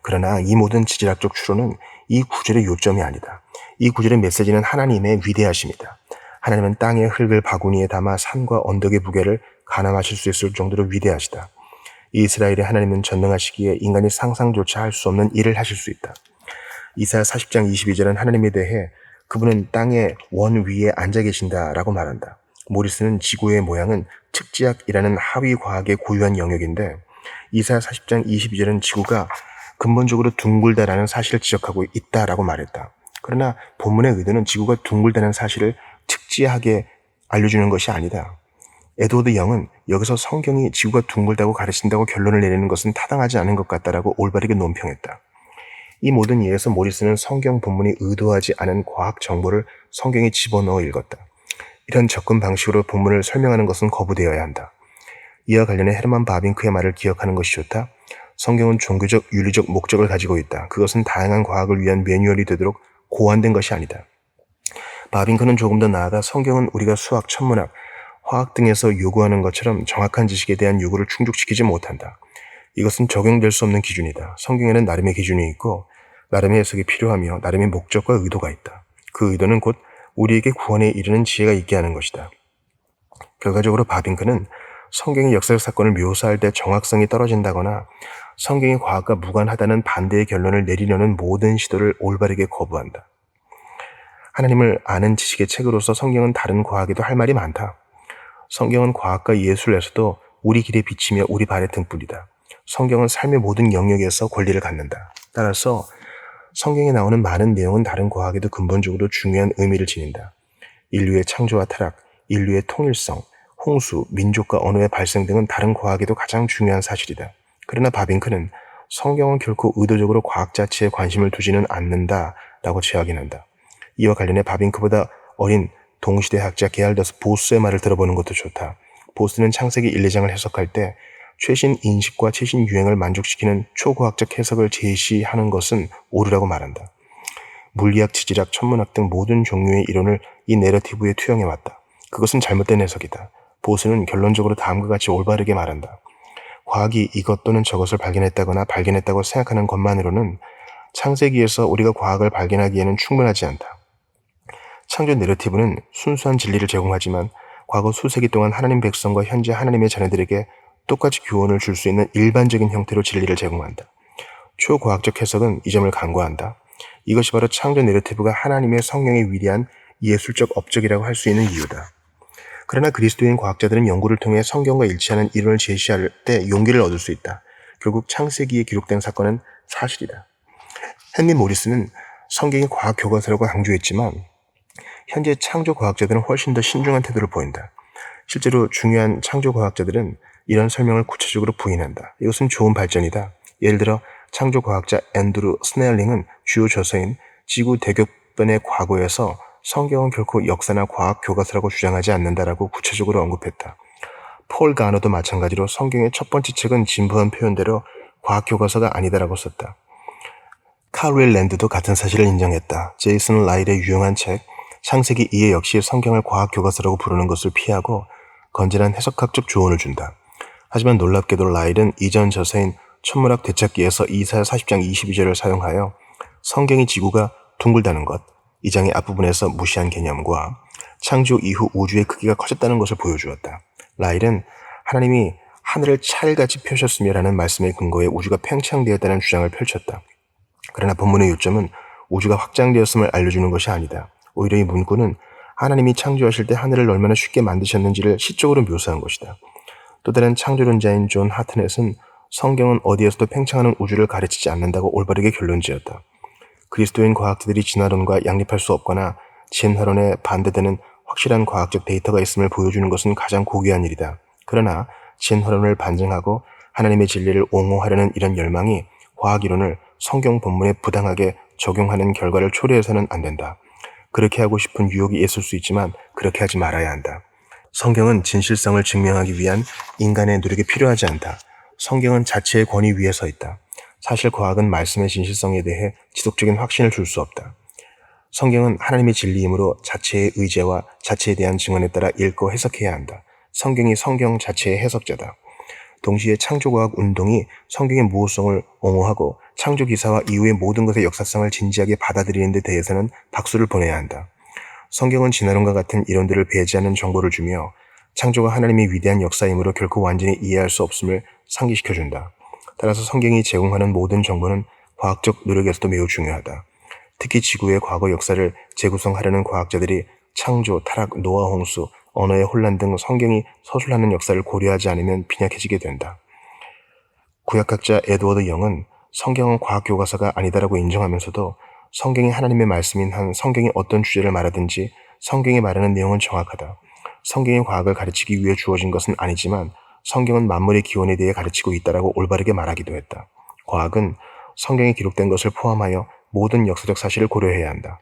A: 그러나 이 모든 지질학적 추론은 이 구절의 요점이 아니다. 이 구절의 메시지는 하나님의 위대하심이다. 하나님은 땅의 흙을 바구니에 담아 산과 언덕의 무게를 가늠하실 수 있을 정도로 위대하시다. 이스라엘의 하나님은 전능하시기에 인간이 상상조차 할 수 없는 일을 하실 수 있다. 이사야 40장 22절은 하나님에 대해 그분은 땅의 원 위에 앉아 계신다라고 말한다. 모리스는 지구의 모양은 측지학이라는 하위 과학의 고유한 영역인데 이사야 40장 22절은 지구가 근본적으로 둥글다라는 사실을 지적하고 있다라고 말했다. 그러나 본문의 의도는 지구가 둥글다는 사실을 특지하게 알려주는 것이 아니다. 에드워드 영은 여기서 성경이 지구가 둥글다고 가르친다고 결론을 내리는 것은 타당하지 않은 것 같다라고 올바르게 논평했다. 이 모든 예에서 모리스는 성경 본문이 의도하지 않은 과학 정보를 성경에 집어넣어 읽었다. 이런 접근 방식으로 본문을 설명하는 것은 거부되어야 한다. 이와 관련해 헤르만 바빙크의 말을 기억하는 것이 좋다. 성경은 종교적, 윤리적 목적을 가지고 있다. 그것은 다양한 과학을 위한 매뉴얼이 되도록 고안된 것이 아니다. 바빙크는 조금 더 나아가 성경은 우리가 수학, 천문학, 화학 등에서 요구하는 것처럼 정확한 지식에 대한 요구를 충족시키지 못한다. 이것은 적용될 수 없는 기준이다. 성경에는 나름의 기준이 있고 나름의 해석이 필요하며 나름의 목적과 의도가 있다. 그 의도는 곧 우리에게 구원에 이르는 지혜가 있게 하는 것이다. 결과적으로 바빙크는 성경의 역사적 사건을 묘사할 때 정확성이 떨어진다거나 성경이 과학과 무관하다는 반대의 결론을 내리려는 모든 시도를 올바르게 거부한다. 하나님을 아는 지식의 책으로서 성경은 다른 과학에도 할 말이 많다. 성경은 과학과 예술에서도 우리 길에 비치며 우리 발의 등불이다. 성경은 삶의 모든 영역에서 권리를 갖는다. 따라서 성경에 나오는 많은 내용은 다른 과학에도 근본적으로 중요한 의미를 지닌다. 인류의 창조와 타락, 인류의 통일성, 홍수, 민족과 언어의 발생 등은 다른 과학에도 가장 중요한 사실이다. 그러나 바빙크는 성경은 결코 의도적으로 과학 자체에 관심을 두지는 않는다라고 제약해낸다. 이와 관련해 바빙크보다 어린 동시대 학자 게알더스 보스의 말을 들어보는 것도 좋다. 보스는 창세기 1, 2장을 해석할 때 최신 인식과 최신 유행을 만족시키는 초고학적 해석을 제시하는 것은 옳으라고 말한다. 물리학, 지질학, 천문학 등 모든 종류의 이론을 이 내러티브에 투영해왔다. 그것은 잘못된 해석이다. 보스는 결론적으로 다음과 같이 올바르게 말한다. 과학이 이것 또는 저것을 발견했다거나 발견했다고 생각하는 것만으로는 창세기에서 우리가 과학을 발견하기에는 충분하지 않다. 창조 내러티브는 순수한 진리를 제공하지만 과거 수세기 동안 하나님 백성과 현재 하나님의 자녀들에게 똑같이 교훈을 줄 수 있는 일반적인 형태로 진리를 제공한다. 초과학적 해석은 이 점을 간과한다. 이것이 바로 창조 내러티브가 하나님의 성령의 위대한 예술적 업적이라고 할 수 있는 이유다. 그러나 그리스도인 과학자들은 연구를 통해 성경과 일치하는 이론을 제시할 때 용기를 얻을 수 있다. 결국 창세기에 기록된 사건은 사실이다. 헨리 모리스는 성경이 과학 교과서라고 강조했지만 현재 창조 과학자들은 훨씬 더 신중한 태도를 보인다. 실제로 중요한 창조 과학자들은 이런 설명을 구체적으로 부인한다. 이것은 좋은 발전이다. 예를 들어 창조 과학자 앤드루 스넬링은 주요 저서인 지구 대격변의 과거에서 성경은 결코 역사나 과학 교과서라고 주장하지 않는다라고 구체적으로 언급했다. 폴 가너도 마찬가지로 성경의 첫 번째 책은 진부한 표현대로 과학 교과서가 아니다라고 썼다. 카르웰 랜드도 같은 사실을 인정했다. 제이슨 라일의 유용한 책 창세기 2에 역시 성경을 과학 교과서라고 부르는 것을 피하고 건전한 해석학적 조언을 준다. 하지만 놀랍게도 라일은 이전 저서인 천문학 되찾기에서 이사야 40장 22절을 사용하여 성경의 지구가 둥글다는 것, 이 장의 앞부분에서 무시한 개념과 창조 이후 우주의 크기가 커졌다는 것을 보여주었다. 라일은 하나님이 하늘을 찰같이 펴셨으며 라는 말씀의 근거에 우주가 팽창되었다는 주장을 펼쳤다. 그러나 본문의 요점은 우주가 확장되었음을 알려주는 것이 아니다. 오히려 이 문구는 하나님이 창조하실 때 하늘을 얼마나 쉽게 만드셨는지를 시적으로 묘사한 것이다. 또 다른 창조론자인 존 하트넷은 성경은 어디에서도 팽창하는 우주를 가르치지 않는다고 올바르게 결론지었다. 그리스도인 과학자들이 진화론과 양립할 수 없거나 진화론에 반대되는 확실한 과학적 데이터가 있음을 보여주는 것은 가장 고귀한 일이다. 그러나 진화론을 반증하고 하나님의 진리를 옹호하려는 이런 열망이 과학이론을 성경 본문에 부당하게 적용하는 결과를 초래해서는 안 된다. 그렇게 하고 싶은 유혹이 있을 수 있지만 그렇게 하지 말아야 한다. 성경은 진실성을 증명하기 위한 인간의 노력이 필요하지 않다. 성경은 자체의 권위 위에 서 있다. 사실 과학은 말씀의 진실성에 대해 지속적인 확신을 줄 수 없다. 성경은 하나님의 진리이므로 자체의 의제와 자체에 대한 증언에 따라 읽고 해석해야 한다. 성경이 성경 자체의 해석자다. 동시에 창조과학 운동이 성경의 무호성을 옹호하고 창조기사와 이후의 모든 것의 역사성을 진지하게 받아들이는 데 대해서는 박수를 보내야 한다. 성경은 진화론과 같은 이론들을 배제하는 정보를 주며 창조가 하나님의 위대한 역사이므로 결코 완전히 이해할 수 없음을 상기시켜준다. 따라서 성경이 제공하는 모든 정보는 과학적 노력에서도 매우 중요하다. 특히 지구의 과거 역사를 재구성하려는 과학자들이 창조, 타락, 노아 홍수, 언어의 혼란 등 성경이 서술하는 역사를 고려하지 않으면 빈약해지게 된다. 구약학자 에드워드 영은 성경은 과학 교과서가 아니다라고 인정하면서도 성경이 하나님의 말씀인 한 성경이 어떤 주제를 말하든지 성경이 말하는 내용은 정확하다. 성경이 과학을 가르치기 위해 주어진 것은 아니지만 성경은 만물의 기원에 대해 가르치고 있다라고 올바르게 말하기도 했다. 과학은 성경에 기록된 것을 포함하여 모든 역사적 사실을 고려해야 한다.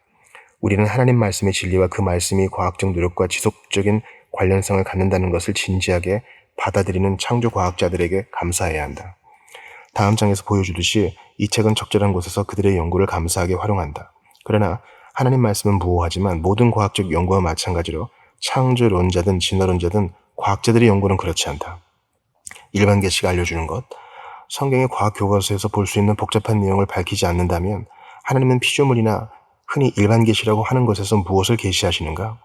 A: 우리는 하나님 말씀의 진리와 그 말씀이 과학적 노력과 지속적인 관련성을 갖는다는 것을 진지하게 받아들이는 창조과학자들에게 감사해야 한다. 다음 장에서 보여주듯이 이 책은 적절한 곳에서 그들의 연구를 감사하게 활용한다. 그러나 하나님 말씀은 무호하지만 모든 과학적 연구와 마찬가지로 창조론자든 진화론자든 과학자들의 연구는 그렇지 않다. 일반 계시가 알려주는 것, 성경의 과학 교과서에서 볼 수 있는 복잡한 내용을 밝히지 않는다면 하나님은 피조물이나 흔히 일반 계시라고 하는 것에서 무엇을 계시하시는가?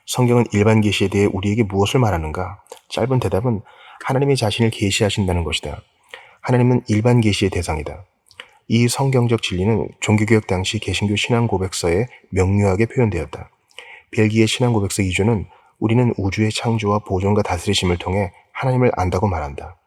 A: 성경은 일반 계시에 대해 우리에게 무엇을 말하는가? 짧은 대답은 하나님이 자신을 계시하신다는 것이다. 하나님은 일반 계시의 대상이다. 이 성경적 진리는 종교개혁 당시 개신교 신앙고백서에 명료하게 표현되었다. 벨기에 신앙고백서 2조는 우리는 우주의 창조와 보존과 다스리심을 통해 하나님을 안다고 말한다.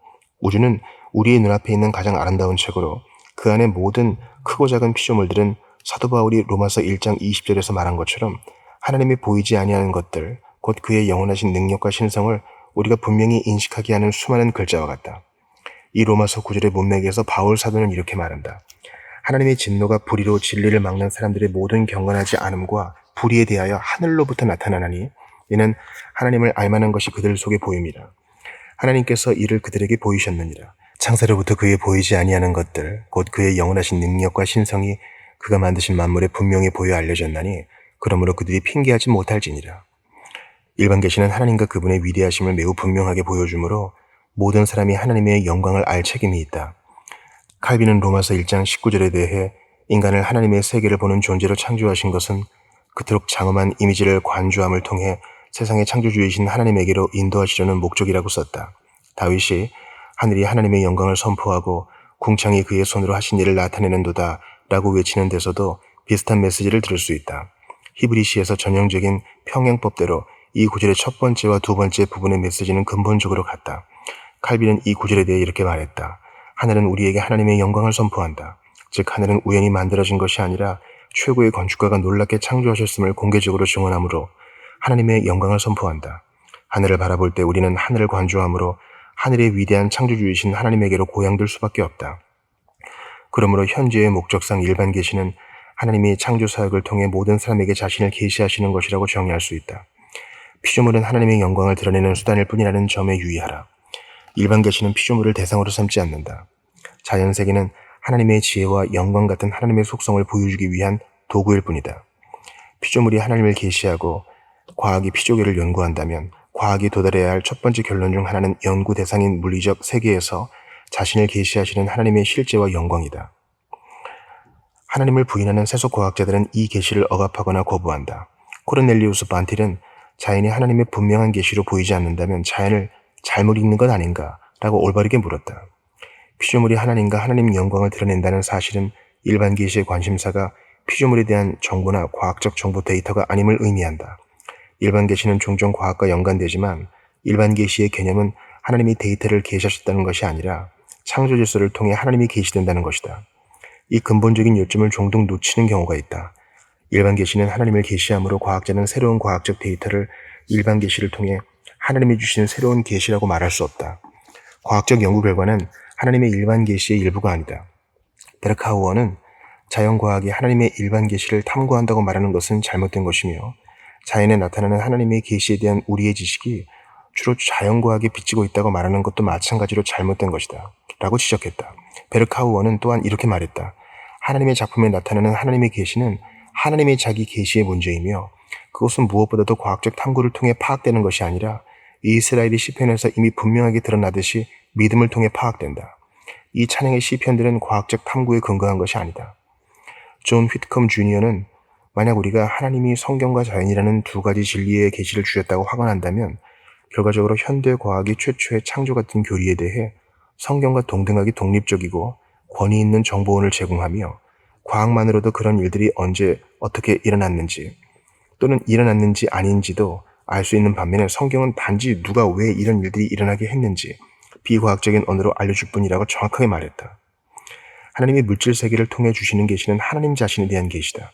A: 우주는 우리의 눈앞에 있는 가장 아름다운 책으로 그 안의 모든 크고 작은 피조물들은 사도 바울이 로마서 1장 20절에서 말한 것처럼 하나님이 보이지 아니하는 것들, 곧 그의 영원하신 능력과 신성을 우리가 분명히 인식하게 하는 수많은 글자와 같다. 이 로마서 9절의 문맥에서 바울 사도는 이렇게 말한다. 하나님의 진노가 불의로 진리를 막는 사람들의 모든 경건하지 않음과 불의에 대하여 하늘로부터 나타나나니 이는 하나님을 알만한 것이 그들 속에 보임이라. 하나님께서 이를 그들에게 보이셨느니라. 창세로부터 그의 보이지 아니하는 것들, 곧 그의 영원하신 능력과 신성이 그가 만드신 만물에 분명히 보여 알려졌나니 그러므로 그들이 핑계하지 못할지니라. 일반 계시는 하나님과 그분의 위대하심을 매우 분명하게 보여주므로 모든 사람이 하나님의 영광을 알 책임이 있다. 칼빈은 로마서 1장 19절에 대해 인간을 하나님의 세계를 보는 존재로 창조하신 것은 그토록 장엄한 이미지를 관조함을 통해 세상의 창조주이신 하나님에게로 인도하시려는 목적이라고 썼다. 다윗이 하늘이 하나님의 영광을 선포하고 궁창이 그의 손으로 하신 일을 나타내는도다 라고 외치는 데서도 비슷한 메시지를 들을 수 있다. 히브리시에서 전형적인 평행법대로 이 구절의 첫 번째와 두 번째 부분의 메시지는 근본적으로 같다. 칼빈은 이 구절에 대해 이렇게 말했다. 하늘은 우리에게 하나님의 영광을 선포한다. 즉 하늘은 우연히 만들어진 것이 아니라 최고의 건축가가 놀랍게 창조하셨음을 공개적으로 증언하므로 하나님의 영광을 선포한다. 하늘을 바라볼 때 우리는 하늘을 관조하므로 하늘의 위대한 창조주이신 하나님에게로 고향될 수밖에 없다. 그러므로 현재의 목적상 일반 계시는 하나님이 창조 사역을 통해 모든 사람에게 자신을 계시하시는 것이라고 정의할 수 있다. 피조물은 하나님의 영광을 드러내는 수단일 뿐이라는 점에 유의하라. 일반 계시는 피조물을 대상으로 삼지 않는다. 자연세계는 하나님의 지혜와 영광 같은 하나님의 속성을 보여주기 위한 도구일 뿐이다. 피조물이 하나님을 계시하고 과학이 피조계를 연구한다면 과학이 도달해야 할 첫 번째 결론 중 하나는 연구 대상인 물리적 세계에서 자신을 계시하시는 하나님의 실제와 영광이다. 하나님을 부인하는 세속 과학자들은 이 계시를 억압하거나 거부한다. 코르넬리우스 반틸은 자연이 하나님의 분명한 계시로 보이지 않는다면 자연을 잘못 읽는 것 아닌가 라고 올바르게 물었다. 피조물이 하나님과 하나님 영광을 드러낸다는 사실은 일반 계시의 관심사가 피조물에 대한 정보나 과학적 정보 데이터가 아님을 의미한다. 일반 계시는 종종 과학과 연관되지만 일반 계시의 개념은 하나님이 데이터를 계시하셨다는 것이 아니라 창조 질서를 통해 하나님이 계시된다는 것이다. 이 근본적인 요점을 종종 놓치는 경우가 있다. 일반 계시는 하나님을 계시함으로 과학자는 새로운 과학적 데이터를 일반 계시를 통해 하나님이 주시는 새로운 계시라고 말할 수 없다. 과학적 연구 결과는 하나님의 일반 계시의 일부가 아니다. 베르카우어는 자연과학이 하나님의 일반 계시를 탐구한다고 말하는 것은 잘못된 것이며 자연에 나타나는 하나님의 계시에 대한 우리의 지식이 주로 자연과학에 비치고 있다고 말하는 것도 마찬가지로 잘못된 것이다 라고 지적했다. 베르카우어는 또한 이렇게 말했다. 하나님의 작품에 나타나는 하나님의 계시는 하나님의 자기 계시의 문제이며 그것은 무엇보다도 과학적 탐구를 통해 파악되는 것이 아니라 이스라엘의 시편에서 이미 분명하게 드러나듯이 믿음을 통해 파악된다. 이 찬양의 시편들은 과학적 탐구에 근거한 것이 아니다. 존 휘트컴 주니어는 만약 우리가 하나님이 성경과 자연이라는 두 가지 진리의 계시를 주셨다고 확언한다면 결과적으로 현대 과학이 최초의 창조 같은 교리에 대해 성경과 동등하게 독립적이고 권위 있는 정보원을 제공하며 과학만으로도 그런 일들이 언제 어떻게 일어났는지 또는 일어났는지 아닌지도 알 수 있는 반면에 성경은 단지 누가 왜 이런 일들이 일어나게 했는지 비과학적인 언어로 알려줄 뿐이라고 정확하게 말했다. 하나님이 물질 세계를 통해 주시는 계시는 하나님 자신에 대한 계시다.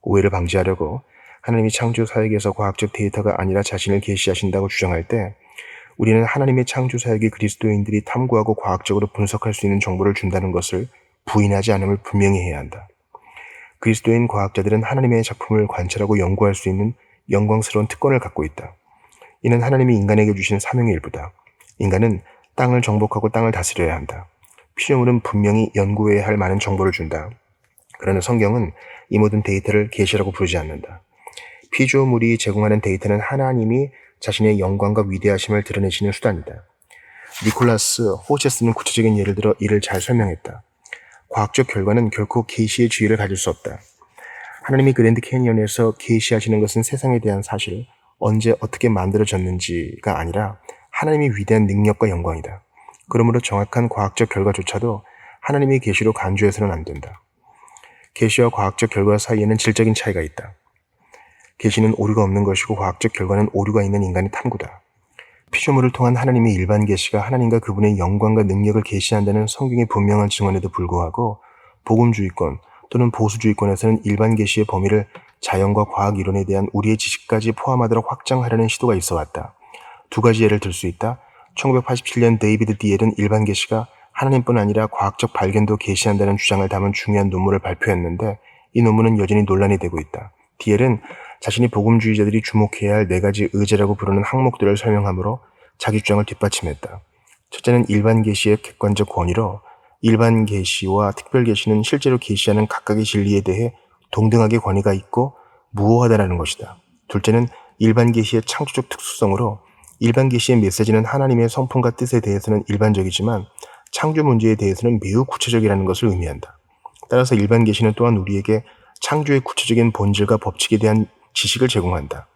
A: 오해를 방지하려고 하나님이 창조 사역에서 과학적 데이터가 아니라 자신을 계시하신다고 주장할 때 우리는 하나님의 창조 사역이 그리스도인들이 탐구하고 과학적으로 분석할 수 있는 정보를 준다는 것을 부인하지 않음을 분명히 해야 한다. 그리스도인 과학자들은 하나님의 작품을 관찰하고 연구할 수 있는 영광스러운 특권을 갖고 있다. 이는 하나님이 인간에게 주신 사명의 일부다. 인간은 땅을 정복하고 땅을 다스려야 한다. 피조물은 분명히 연구해야 할 많은 정보를 준다. 그러나 성경은 이 모든 데이터를 계시라고 부르지 않는다. 피조물이 제공하는 데이터는 하나님이 자신의 영광과 위대하심을 드러내시는 수단이다. 니콜라스 호체스는 구체적인 예를 들어 이를 잘 설명했다. 과학적 결과는 결코 계시의 지위를 가질 수 없다. 하나님이 그랜드 캐니언에서 계시하시는 것은 세상에 대한 사실, 언제 어떻게 만들어졌는지가 아니라 하나님의 위대한 능력과 영광이다. 그러므로 정확한 과학적 결과조차도 하나님의 계시로 간주해서는 안 된다. 계시와 과학적 결과 사이에는 질적인 차이가 있다. 계시는 오류가 없는 것이고 과학적 결과는 오류가 있는 인간의 탐구다. 피조물을 통한 하나님의 일반 계시가 하나님과 그분의 영광과 능력을 계시한다는 성경의 분명한 증언에도 불구하고 복음주의권 또는 보수주의권에서는 일반 계시의 범위를 자연과 과학 이론에 대한 우리의 지식까지 포함하도록 확장하려는 시도가 있어 왔다. 두 가지 예를 들 수 있다. 1987년 데이비드 디엘은 일반 계시가 하나님뿐 아니라 과학적 발견도 계시한다는 주장을 담은 중요한 논문을 발표했는데 이 논문은 여전히 논란이 되고 있다. 디엘은 자신이 복음주의자들이 주목해야 할 4가지 의제라고 부르는 항목들을 설명하므로 자기 주장을 뒷받침했다. 첫째는 일반 계시의 객관적 권위로 일반 계시와 특별 계시는 실제로 계시하는 각각의 진리에 대해 동등하게 권위가 있고 무오하다라는 것이다. 둘째는 일반 계시의 창조적 특수성으로 일반 계시의 메시지는 하나님의 성품과 뜻에 대해서는 일반적이지만 창조 문제에 대해서는 매우 구체적이라는 것을 의미한다. 따라서 일반 계시는 또한 우리에게 창조의 구체적인 본질과 법칙에 대한 지식을 제공한다.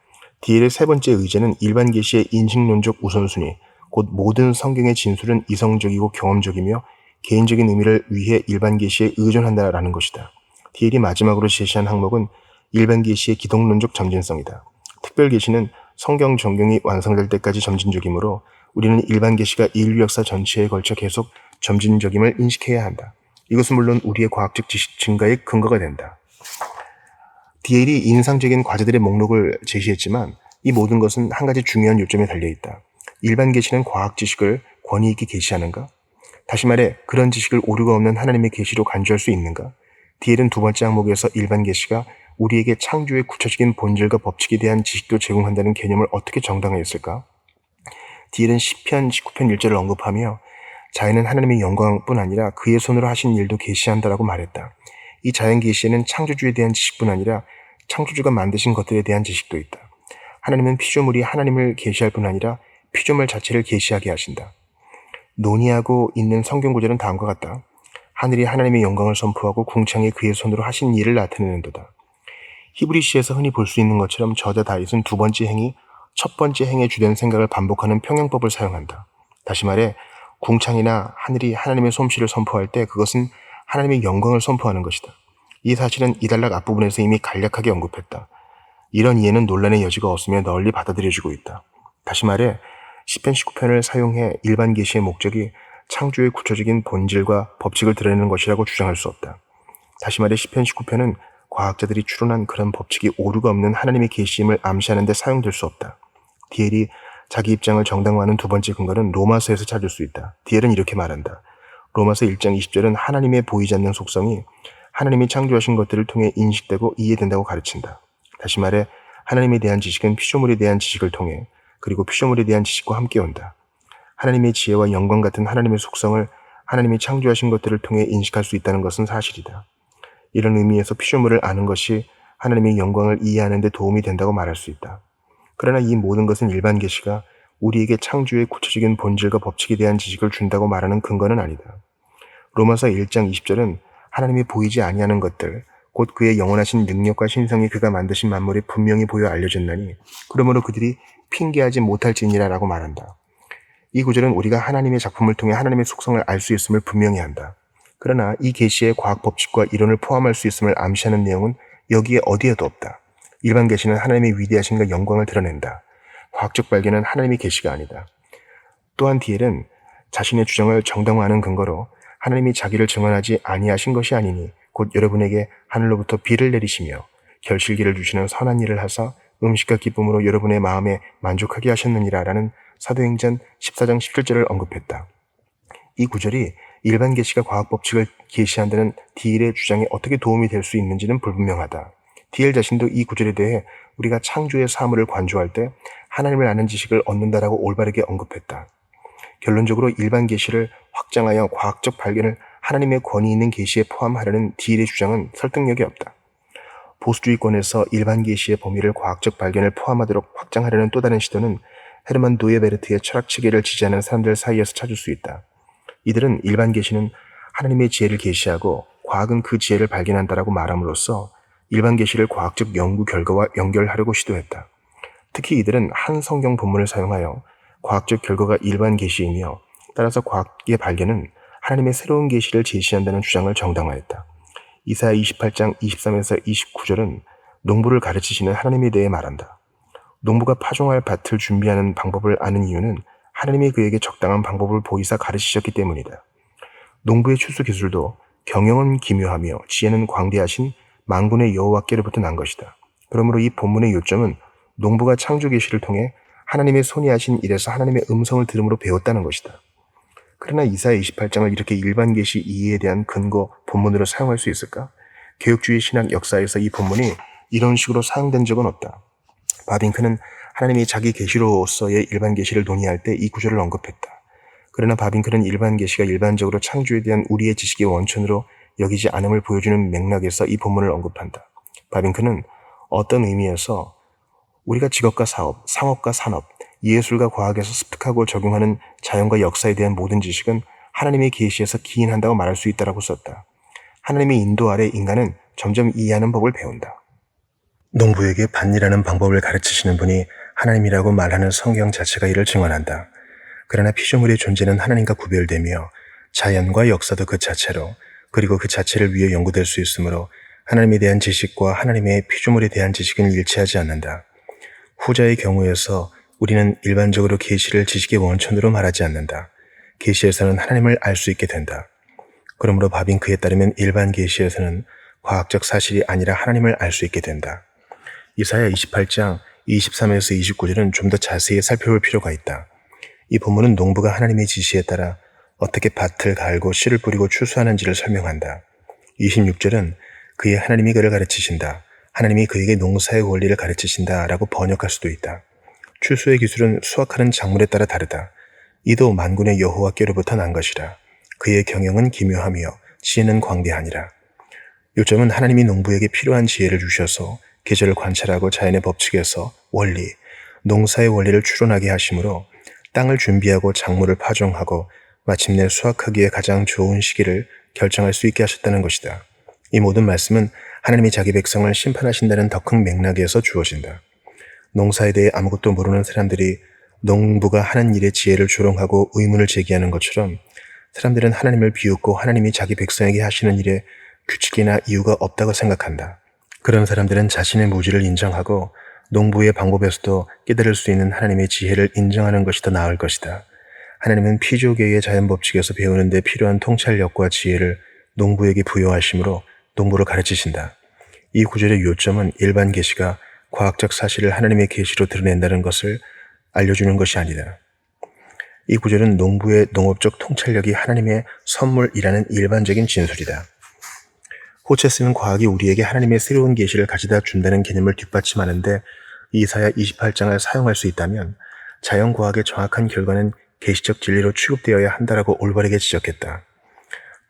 A: 디엘의 세 번째 의제는 일반 계시의 인식론적 우선순위, 곧 모든 성경의 진술은 이성적이고 경험적이며 개인적인 의미를 위해 일반 계시에 의존한다라는 것이다. 디엘이 마지막으로 제시한 항목은 일반 계시의 기독론적 점진성이다. 특별 계시는 성경 전경이 완성될 때까지 점진적이므로 우리는 일반 계시가 인류 역사 전체에 걸쳐 계속 점진적임을 인식해야 한다. 이것은 물론 우리의 과학적 지식 증가의 근거가 된다. 디엘이 인상적인 과제들의 목록을 제시했지만 이 모든 것은 한 가지 중요한 요점에 달려있다. 일반 계시는 과학 지식을 권위 있게 계시하는가? 다시 말해 그런 지식을 오류가 없는 하나님의 계시로 간주할 수 있는가? 디엘은 두 번째 항목에서 일반 계시가 우리에게 창조의 구체적인 본질과 법칙에 대한 지식도 제공한다는 개념을 어떻게 정당화했을까? 디엘은 시편 19편 1절을 언급하며 자연은 하나님의 영광뿐 아니라 그의 손으로 하신 일도 계시한다라고 말했다. 이 자연 계시에는 창조주에 대한 지식뿐 아니라 창조주가 만드신 것들에 대한 지식도 있다. 하나님은 피조물이 하나님을 계시할 뿐 아니라 피조물 자체를 계시하게 하신다. 논의하고 있는 성경 구절은 다음과 같다. 하늘이 하나님의 영광을 선포하고 궁창이 그의 손으로 하신 일을 나타내는도다. 히브리시에서 흔히 볼 수 있는 것처럼 저자 다윗은 두 번째 행이 첫 번째 행에 주된 생각을 반복하는 평행법을 사용한다. 다시 말해 궁창이나 하늘이 하나님의 솜씨를 선포할 때 그것은 하나님의 영광을 선포하는 것이다. 이 사실은 이 단락 앞부분에서 이미 간략하게 언급했다. 이런 이해는 논란의 여지가 없으며 널리 받아들여지고 있다. 다시 말해 시편 19편을 사용해 일반 계시의 목적이 창조의 구체적인 본질과 법칙을 드러내는 것이라고 주장할 수 없다. 다시 말해 시편 19편은 과학자들이 추론한 그런 법칙이 오류가 없는 하나님의 계시임을 암시하는 데 사용될 수 없다. 디엘이 자기 입장을 정당화하는 두 번째 근거는 로마서에서 찾을 수 있다. 디엘은 이렇게 말한다. 로마서 1장 20절은 하나님의 보이지 않는 속성이 하나님이 창조하신 것들을 통해 인식되고 이해된다고 가르친다. 다시 말해 하나님에 대한 지식은 피조물에 대한 지식을 통해 그리고 피조물에 대한 지식과 함께 온다. 하나님의 지혜와 영광 같은 하나님의 속성을 하나님이 창조하신 것들을 통해 인식할 수 있다는 것은 사실이다. 이런 의미에서 피조물을 아는 것이 하나님의 영광을 이해하는 데 도움이 된다고 말할 수 있다. 그러나 이 모든 것은 일반 계시가 우리에게 창조의 구체적인 본질과 법칙에 대한 지식을 준다고 말하는 근거는 아니다. 로마서 1장 20절은 하나님이 보이지 아니하는 것들, 곧 그의 영원하신 능력과 신성이 그가 만드신 만물에 분명히 보여 알려졌나니 그러므로 그들이 핑계하지 못할지니라 라고 말한다. 이 구절은 우리가 하나님의 작품을 통해 하나님의 속성을 알 수 있음을 분명히 한다. 그러나 이 계시의 과학 법칙과 이론을 포함할 수 있음을 암시하는 내용은 여기에 어디에도 없다. 일반 계시는 하나님의 위대하심과 영광을 드러낸다. 과학적 발견은 하나님의 계시가 아니다. 또한 디엘은 자신의 주장을 정당화하는 근거로 하나님이 자기를 증언하지 아니하신 것이 아니니 곧 여러분에게 하늘로부터 비를 내리시며 결실기를 주시는 선한 일을 하사 음식과 기쁨으로 여러분의 마음에 만족하게 하셨느니라 라는 사도행전 14장 17절을 언급했다. 이 구절이 일반 계시가 과학 법칙을 계시한다는 디엘의 주장에 어떻게 도움이 될 수 있는지는 불분명하다. 디엘 자신도 이 구절에 대해 우리가 창조의 사물을 관조할 때 하나님을 아는 지식을 얻는다라고 올바르게 언급했다. 결론적으로 일반 계시를 확장하여 과학적 발견을 하나님의 권위 있는 계시에 포함하려는 디엘의 주장은 설득력이 없다. 보수주의권에서 일반 계시의 범위를 과학적 발견을 포함하도록 확장하려는 또 다른 시도는 헤르만 도예베르트의 철학 체계를 지지하는 사람들 사이에서 찾을 수 있다. 이들은 일반 계시는 하나님의 지혜를 계시하고 과학은 그 지혜를 발견한다라고 말함으로써 일반 계시를 과학적 연구 결과와 연결하려고 시도했다. 특히 이들은 한 성경 본문을 사용하여 과학적 결과가 일반 계시이며 따라서 과학의 발견은 하나님의 새로운 계시를 제시한다는 주장을 정당화했다. 이사야 28장 23에서 29절은 농부를 가르치시는 하나님에 대해 말한다. 농부가 파종할 밭을 준비하는 방법을 아는 이유는 하나님이 그에게 적당한 방법을 보이사 가르치셨기 때문이다. 농부의 추수 기술도 경영은 기묘하며 지혜는 광대하신 만군의 여호와께로부터 난 것이다. 그러므로 이 본문의 요점은 농부가 창조 계시를 통해 하나님의 손이 하신 일에서 하나님의 음성을 들음으로 배웠다는 것이다. 그러나 이사야 28장을 이렇게 일반 계시 이해에 대한 근거 본문으로 사용할 수 있을까? 개혁주의 신학 역사에서 이 본문이 이런 식으로 사용된 적은 없다. 바빙크는 하나님이 자기 계시로서의 일반 계시를 논의할 때 이 구절을 언급했다. 그러나 바빙크는 일반 계시가 일반적으로 창조에 대한 우리의 지식의 원천으로 여기지 않음을 보여주는 맥락에서 이 본문을 언급한다. 바빙크는 어떤 의미에서 우리가 직업과 사업, 상업과 산업, 예술과 과학에서 습득하고 적용하는 자연과 역사에 대한 모든 지식은 하나님의 계시에서 기인한다고 말할 수 있다고 썼다. 하나님의 인도 아래 인간은 점점 이해하는 법을 배운다. 농부에게 밭일하는 방법을 가르치시는 분이 하나님이라고 말하는 성경 자체가 이를 증언한다. 그러나 피조물의 존재는 하나님과 구별되며 자연과 역사도 그 자체로 그리고 그 자체를 위해 연구될 수 있으므로 하나님에 대한 지식과 하나님의 피조물에 대한 지식은 일치하지 않는다. 후자의 경우에서 우리는 일반적으로 계시를 지식의 원천으로 말하지 않는다. 계시에서는 하나님을 알 수 있게 된다. 그러므로 바빙크에 따르면 일반 계시에서는 과학적 사실이 아니라 하나님을 알 수 있게 된다. 이사야 28장 23에서 29절은 좀 더 자세히 살펴볼 필요가 있다. 이 본문은 농부가 하나님의 지시에 따라 어떻게 밭을 갈고 씨를 뿌리고 추수하는지를 설명한다. 26절은 그의 하나님이 그를 가르치신다. 하나님이 그에게 농사의 원리를 가르치신다 라고 번역할 수도 있다. 추수의 기술은 수확하는 작물에 따라 다르다. 이도 만군의 여호와께로부터 난 것이라. 그의 경영은 기묘하며 지혜는 광대하니라. 요점은 하나님이 농부에게 필요한 지혜를 주셔서 계절을 관찰하고 자연의 법칙에서 원리, 농사의 원리를 추론하게 하심으로 땅을 준비하고 작물을 파종하고 마침내 수확하기에 가장 좋은 시기를 결정할 수 있게 하셨다는 것이다. 이 모든 말씀은 하나님이 자기 백성을 심판하신다는 더 큰 맥락에서 주어진다. 농사에 대해 아무것도 모르는 사람들이 농부가 하는 일의 지혜를 조롱하고 의문을 제기하는 것처럼 사람들은 하나님을 비웃고 하나님이 자기 백성에게 하시는 일에 규칙이나 이유가 없다고 생각한다. 그런 사람들은 자신의 무지를 인정하고 농부의 방법에서도 깨달을 수 있는 하나님의 지혜를 인정하는 것이 더 나을 것이다. 하나님은 피조계의 자연법칙에서 배우는 데 필요한 통찰력과 지혜를 농부에게 부여하심으로 농부를 가르치신다. 이 구절의 요점은 일반 계시가 과학적 사실을 하나님의 계시로 드러낸다는 것을 알려주는 것이 아니다. 이 구절은 농부의 농업적 통찰력이 하나님의 선물이라는 일반적인 진술이다. 호체스는 과학이 우리에게 하나님의 새로운 계시를 가져다 준다는 개념을 뒷받침하는데 이사야 28장을 사용할 수 있다면 자연과학의 정확한 결과는 계시적 진리로 취급되어야 한다라고 올바르게 지적했다.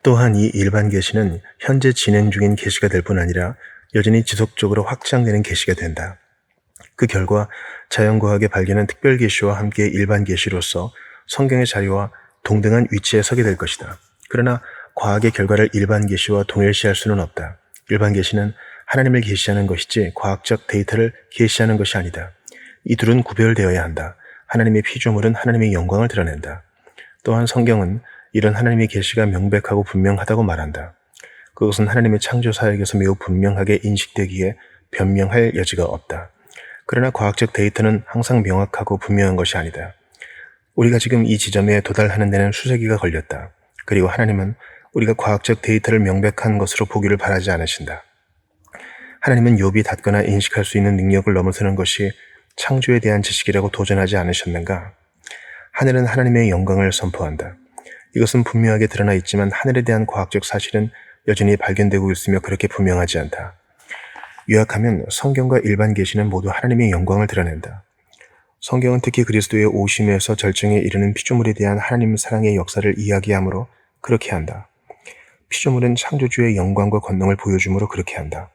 A: 또한 이 일반 계시는 현재 진행 중인 계시가 될 뿐 아니라 여전히 지속적으로 확장되는 계시가 된다. 그 결과 자연과학의 발견은 특별 계시와 함께 일반 계시로서 성경의 자료와 동등한 위치에 서게 될 것이다. 그러나 과학의 결과를 일반 계시와 동일시할 수는 없다. 일반 계시는 하나님을 계시하는 것이지 과학적 데이터를 계시하는 것이 아니다. 이 둘은 구별되어야 한다. 하나님의 피조물은 하나님의 영광을 드러낸다. 또한 성경은 이런 하나님의 계시가 명백하고 분명하다고 말한다. 그것은 하나님의 창조 사역에서 매우 분명하게 인식되기에 변명할 여지가 없다. 그러나 과학적 데이터는 항상 명확하고 분명한 것이 아니다. 우리가 지금 이 지점에 도달하는 데는 수세기가 걸렸다. 그리고 하나님은 우리가 과학적 데이터를 명백한 것으로 보기를 바라지 않으신다. 하나님은 욥이 닫거나 인식할 수 있는 능력을 넘어서는 것이 창조에 대한 지식이라고 도전하지 않으셨는가? 하늘은 하나님의 영광을 선포한다. 이것은 분명하게 드러나 있지만 하늘에 대한 과학적 사실은 여전히 발견되고 있으며 그렇게 분명하지 않다. 요약하면 성경과 일반 계시는 모두 하나님의 영광을 드러낸다. 성경은 특히 그리스도의 오심에서 절정에 이르는 피조물에 대한 하나님 사랑의 역사를 이야기하므로 그렇게 한다. 피조물은 창조주의 영광과 권능을 보여주므로 그렇게 한다.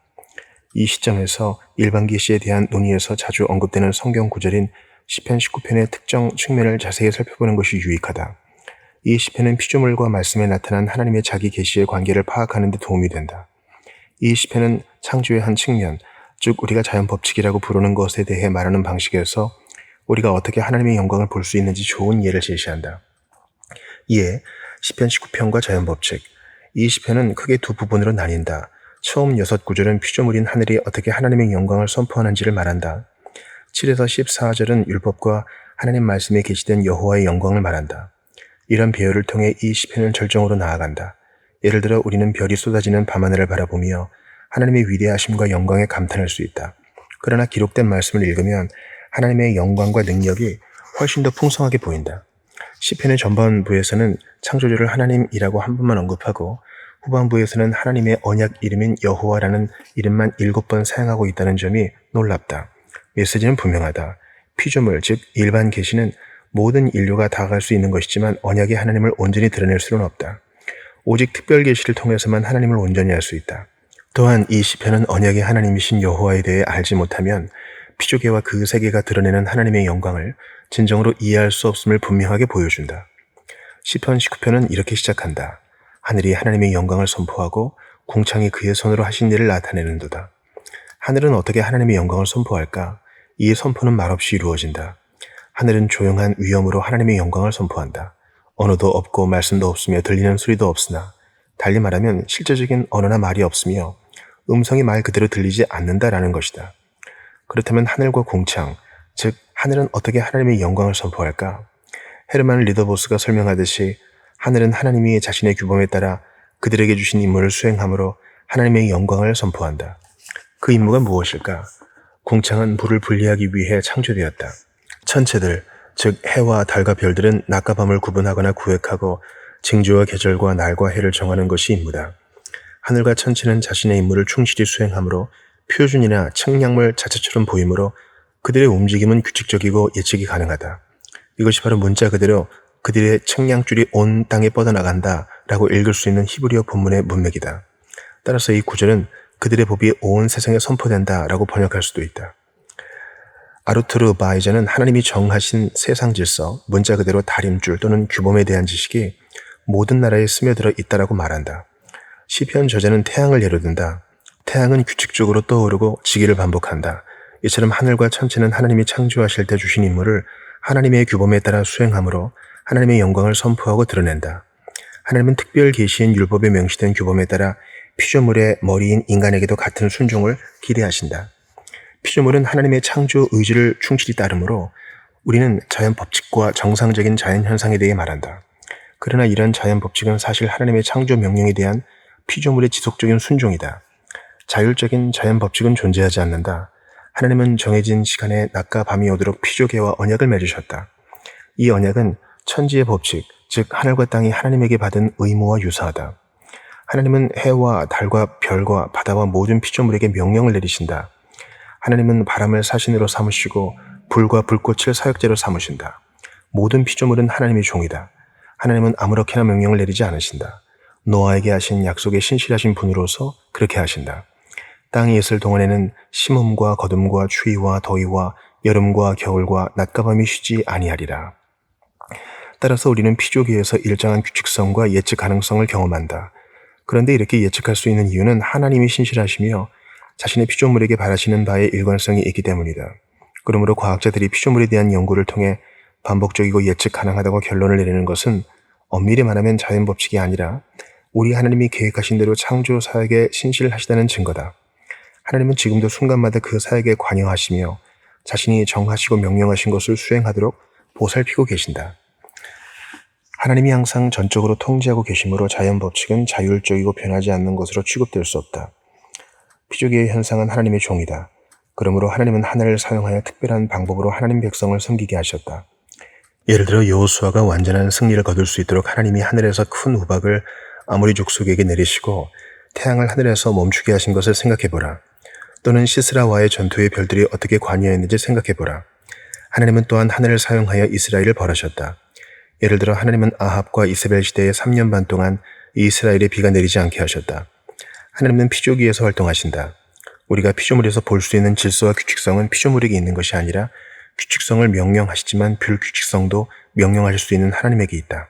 A: 이 시점에서 일반 계시에 대한 논의에서 자주 언급되는 성경 구절인 시편 19편의 특정 측면을 자세히 살펴보는 것이 유익하다. 이 시편은 피조물과 말씀에 나타난 하나님의 자기 계시의 관계를 파악하는 데 도움이 된다. 이 시편은 창조의 한 측면, 즉 우리가 자연 법칙이라고 부르는 것에 대해 말하는 방식에서 우리가 어떻게 하나님의 영광을 볼 수 있는지 좋은 예를 제시한다. 이에 시편 19편과 자연법칙, 이 시편은 크게 두 부분으로 나뉜다. 처음 6구절은 피조물인 하늘이 어떻게 하나님의 영광을 선포하는지를 말한다. 7에서 14절은 율법과 하나님 말씀에 계시된 여호와의 영광을 말한다. 이런 비유를 통해 이 시편은 절정으로 나아간다. 예를 들어 우리는 별이 쏟아지는 밤하늘을 바라보며 하나님의 위대하심과 영광에 감탄할 수 있다. 그러나 기록된 말씀을 읽으면 하나님의 영광과 능력이 훨씬 더 풍성하게 보인다. 시편의 전반부에서는 창조주를 하나님이라고 한 번만 언급하고 후반부에서는 하나님의 언약 이름인 여호와라는 이름만 7번 사용하고 있다는 점이 놀랍다. 메시지는 분명하다. 피조물, 즉 일반 계시는 모든 인류가 다가갈 수 있는 것이지만 언약의 하나님을 온전히 드러낼 수는 없다. 오직 특별 계시를 통해서만 하나님을 온전히 알 수 있다. 또한 이 시편은 언약의 하나님이신 여호와에 대해 알지 못하면 피조계와 그 세계가 드러내는 하나님의 영광을 진정으로 이해할 수 없음을 분명하게 보여준다. 시편 19편은 이렇게 시작한다. 하늘이 하나님의 영광을 선포하고 궁창이 그의 손으로 하신 일을 나타내는도다. 하늘은 어떻게 하나님의 영광을 선포할까? 이의 선포는 말없이 이루어진다. 하늘은 조용한 위엄으로 하나님의 영광을 선포한다. 언어도 없고 말씀도 없으며 들리는 소리도 없으나 달리 말하면 실제적인 언어나 말이 없으며 음성이 말 그대로 들리지 않는다라는 것이다. 그렇다면 하늘과 궁창, 즉 하늘은 어떻게 하나님의 영광을 선포할까? 헤르만 리더보스가 설명하듯이 하늘은 하나님이 자신의 규범에 따라 그들에게 주신 임무를 수행함으로 하나님의 영광을 선포한다. 그 임무가 무엇일까? 궁창은 물을 분리하기 위해 창조되었다. 천체들, 즉 해와 달과 별들은 낮과 밤을 구분하거나 구획하고 징조와 계절과 날과 해를 정하는 것이 임무다. 하늘과 천체는 자신의 임무를 충실히 수행하므로 표준이나 측량물 자체처럼 보이므로 그들의 움직임은 규칙적이고 예측이 가능하다. 이것이 바로 문자 그대로 그들의 측량줄이 온 땅에 뻗어나간다 라고 읽을 수 있는 히브리어 본문의 문맥이다. 따라서 이 구절은 그들의 법이 온 세상에 선포된다 라고 번역할 수도 있다. 아르투르 바이저는 하나님이 정하신 세상 질서, 문자 그대로 다림줄 또는 규범에 대한 지식이 모든 나라에 스며들어 있다라고 말한다. 시편 저자는 태양을 예로 든다. 태양은 규칙적으로 떠오르고 지기를 반복한다. 이처럼 하늘과 천체는 하나님이 창조하실 때 주신 임무를 하나님의 규범에 따라 수행함으로 하나님의 영광을 선포하고 드러낸다. 하나님은 특별 계시인 율법에 명시된 규범에 따라 피조물의 머리인 인간에게도 같은 순종을 기대하신다. 피조물은 하나님의 창조 의지를 충실히 따르므로 우리는 자연 법칙과 정상적인 자연 현상에 대해 말한다. 그러나 이런 자연 법칙은 사실 하나님의 창조 명령에 대한 피조물의 지속적인 순종이다. 자율적인 자연 법칙은 존재하지 않는다. 하나님은 정해진 시간에 낮과 밤이 오도록 피조계와 언약을 맺으셨다. 이 언약은 천지의 법칙, 즉 하늘과 땅이 하나님에게 받은 의무와 유사하다. 하나님은 해와 달과 별과 바다와 모든 피조물에게 명령을 내리신다. 하나님은 바람을 사신으로 삼으시고 불과 불꽃을 사역제로 삼으신다. 모든 피조물은 하나님의 종이다. 하나님은 아무렇게나 명령을 내리지 않으신다. 노아에게 하신 약속에 신실하신 분으로서 그렇게 하신다. 땅이 있을 동안에는 심음과 거둠과 추위와 더위와 여름과 겨울과 낮과 밤이 쉬지 아니하리라. 따라서 우리는 피조계에서 일정한 규칙성과 예측 가능성을 경험한다. 그런데 이렇게 예측할 수 있는 이유는 하나님이 신실하시며 자신의 피조물에게 바라시는 바에 일관성이 있기 때문이다. 그러므로 과학자들이 피조물에 대한 연구를 통해 반복적이고 예측 가능하다고 결론을 내리는 것은 엄밀히 말하면 자연 법칙이 아니라 우리 하나님이 계획하신 대로 창조 사역에 신실하시다는 증거다. 하나님은 지금도 순간마다 그 사역에 관여하시며 자신이 정하시고 명령하신 것을 수행하도록 보살피고 계신다. 하나님이 항상 전적으로 통제하고 계시므로 자연 법칙은 자율적이고 변하지 않는 것으로 취급될 수 없다. 피조계의 현상은 하나님의 종이다. 그러므로 하나님은 하늘을 사용하여 특별한 방법으로 하나님 백성을 섬기게 하셨다. 예를 들어 여호수아가 완전한 승리를 거둘 수 있도록 하나님이 하늘에서 큰 우박을 아모리 족속에게 내리시고 태양을 하늘에서 멈추게 하신 것을 생각해보라. 또는 시스라와의 전투에 별들이 어떻게 관여했는지 생각해보라. 하나님은 또한 하늘을 사용하여 이스라엘을 벌하셨다. 예를 들어 하나님은 아합과 이세벨 시대에 3년 반 동안 이스라엘에 비가 내리지 않게 하셨다. 하나님은 피조기에서 활동하신다. 우리가 피조물에서 볼 수 있는 질서와 규칙성은 피조물에게 있는 것이 아니라 규칙성을 명령하시지만 불규칙성도 명령하실 수 있는 하나님에게 있다.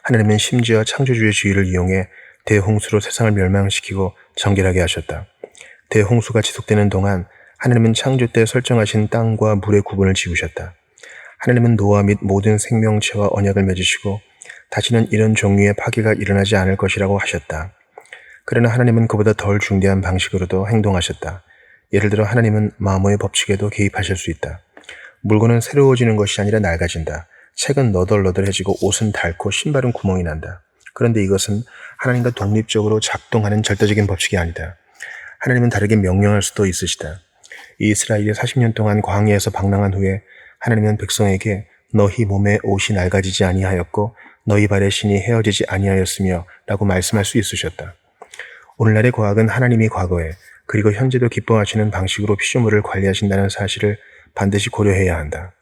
A: 하나님은 심지어 창조주의 지위를 이용해 대홍수로 세상을 멸망시키고 정결하게 하셨다. 대홍수가 지속되는 동안 하나님은 창조 때 설정하신 땅과 물의 구분을 지우셨다. 하나님은 노아 및 모든 생명체와 언약을 맺으시고 다시는 이런 종류의 파괴가 일어나지 않을 것이라고 하셨다. 그러나 하나님은 그보다 덜 중대한 방식으로도 행동하셨다. 예를 들어 하나님은 마모의 법칙에도 개입하실 수 있다. 물건은 새로워지는 것이 아니라 낡아진다. 책은 너덜너덜해지고 옷은 닳고 신발은 구멍이 난다. 그런데 이것은 하나님과 독립적으로 작동하는 절대적인 법칙이 아니다. 하나님은 다르게 명령할 수도 있으시다. 이스라엘이 40년 동안 광야에서 방랑한 후에 하나님은 백성에게 너희 몸에 옷이 낡아지지 아니하였고 너희 발의 신이 헤어지지 아니하였으며 라고 말씀할 수 있으셨다. 오늘날의 과학은 하나님이 과거에 그리고 현재도 기뻐하시는 방식으로 피조물을 관리하신다는 사실을 반드시 고려해야 한다.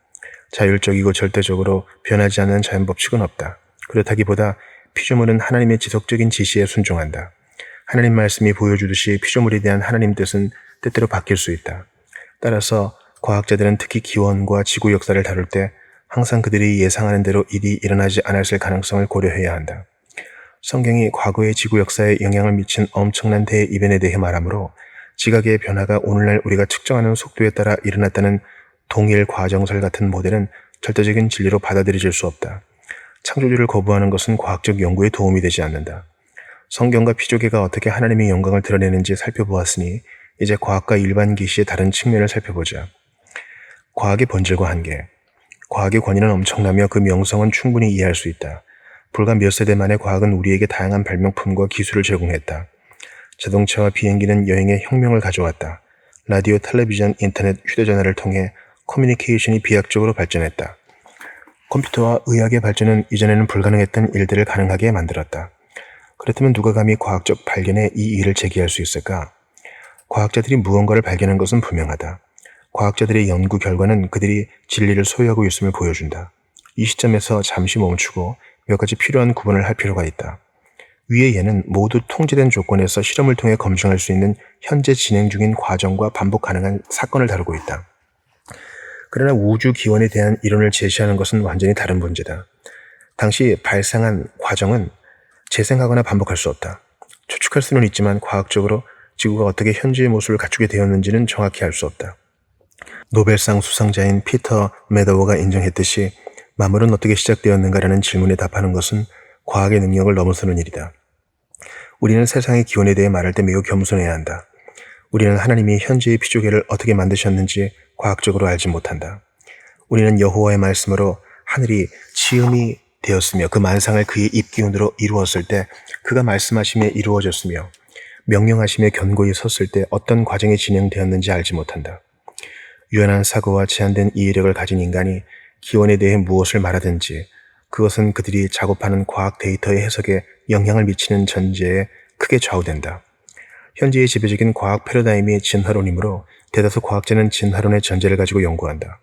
A: 자율적이고 절대적으로 변하지 않는 자연법칙은 없다. 그렇다기보다 피조물은 하나님의 지속적인 지시에 순종한다. 하나님 말씀이 보여주듯이 피조물에 대한 하나님 뜻은 때때로 바뀔 수 있다. 따라서 과학자들은 특히 기원과 지구 역사를 다룰 때 항상 그들이 예상하는 대로 일이 일어나지 않았을 가능성을 고려해야 한다. 성경이 과거의 지구 역사에 영향을 미친 엄청난 대이변에 대해 말하므로 지각의 변화가 오늘날 우리가 측정하는 속도에 따라 일어났다는 동일 과정설 같은 모델은 절대적인 진리로 받아들여질 수 없다. 창조주를 거부하는 것은 과학적 연구에 도움이 되지 않는다. 성경과 피조계가 어떻게 하나님의 영광을 드러내는지 살펴보았으니 이제 과학과 일반 계시의 다른 측면을 살펴보자. 과학의 본질과 한계. 과학의 권위는 엄청나며 그 명성은 충분히 이해할 수 있다. 불과 몇 세대 만에 과학은 우리에게 다양한 발명품과 기술을 제공했다. 자동차와 비행기는 여행에 혁명을 가져왔다. 라디오, 텔레비전, 인터넷, 휴대전화를 통해 커뮤니케이션이 비약적으로 발전했다. 컴퓨터와 의학의 발전은 이전에는 불가능했던 일들을 가능하게 만들었다. 그렇다면 누가 감히 과학적 발견에 이 일을 제기할 수 있을까? 과학자들이 무언가를 발견한 것은 분명하다. 과학자들의 연구 결과는 그들이 진리를 소유하고 있음을 보여준다. 이 시점에서 잠시 멈추고 몇 가지 필요한 구분을 할 필요가 있다. 위의 예는 모두 통제된 조건에서 실험을 통해 검증할 수 있는 현재 진행 중인 과정과 반복 가능한 사건을 다루고 있다. 그러나 우주 기원에 대한 이론을 제시하는 것은 완전히 다른 문제다. 당시 발생한 과정은 재생하거나 반복할 수 없다. 추측할 수는 있지만 과학적으로 지구가 어떻게 현재의 모습을 갖추게 되었는지는 정확히 알 수 없다. 노벨상 수상자인 피터 메더워가 인정했듯이 만물은 어떻게 시작되었는가라는 질문에 답하는 것은 과학의 능력을 넘어서는 일이다. 우리는 세상의 기원에 대해 말할 때 매우 겸손해야 한다. 우리는 하나님이 현재의 피조계를 어떻게 만드셨는지 과학적으로 알지 못한다. 우리는 여호와의 말씀으로 하늘이 지음이 되었으며 그 만상을 그의 입기운으로 이루었을 때 그가 말씀하심에 이루어졌으며 명령하심에 견고히 섰을 때 어떤 과정이 진행되었는지 알지 못한다. 유연한 사고와 제한된 이해력을 가진 인간이 기원에 대해 무엇을 말하든지 그것은 그들이 작업하는 과학 데이터의 해석에 영향을 미치는 전제에 크게 좌우된다. 현재의 지배적인 과학 패러다임이 진화론이므로 대다수 과학자는 진화론의 전제를 가지고 연구한다.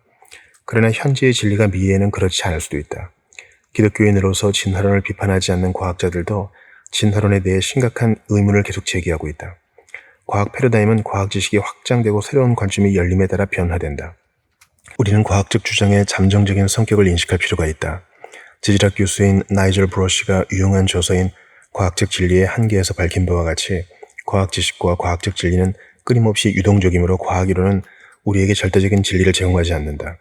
A: 그러나 현재의 진리가 미래에는 그렇지 않을 수도 있다. 기독교인으로서 진화론을 비판하지 않는 과학자들도 진화론에 대해 심각한 의문을 계속 제기하고 있다. 과학 패러다임은 과학 지식이 확장되고 새로운 관점이 열림에 따라 변화된다. 우리는 과학적 주장의 잠정적인 성격을 인식할 필요가 있다. 지질학 교수인 나이젤 브러쉬가 유용한 저서인 과학적 진리의 한계에서 밝힌 바와 같이 과학 지식과 과학적 진리는 끊임없이 유동적이므로 과학이론은 우리에게 절대적인 진리를 제공하지 않는다.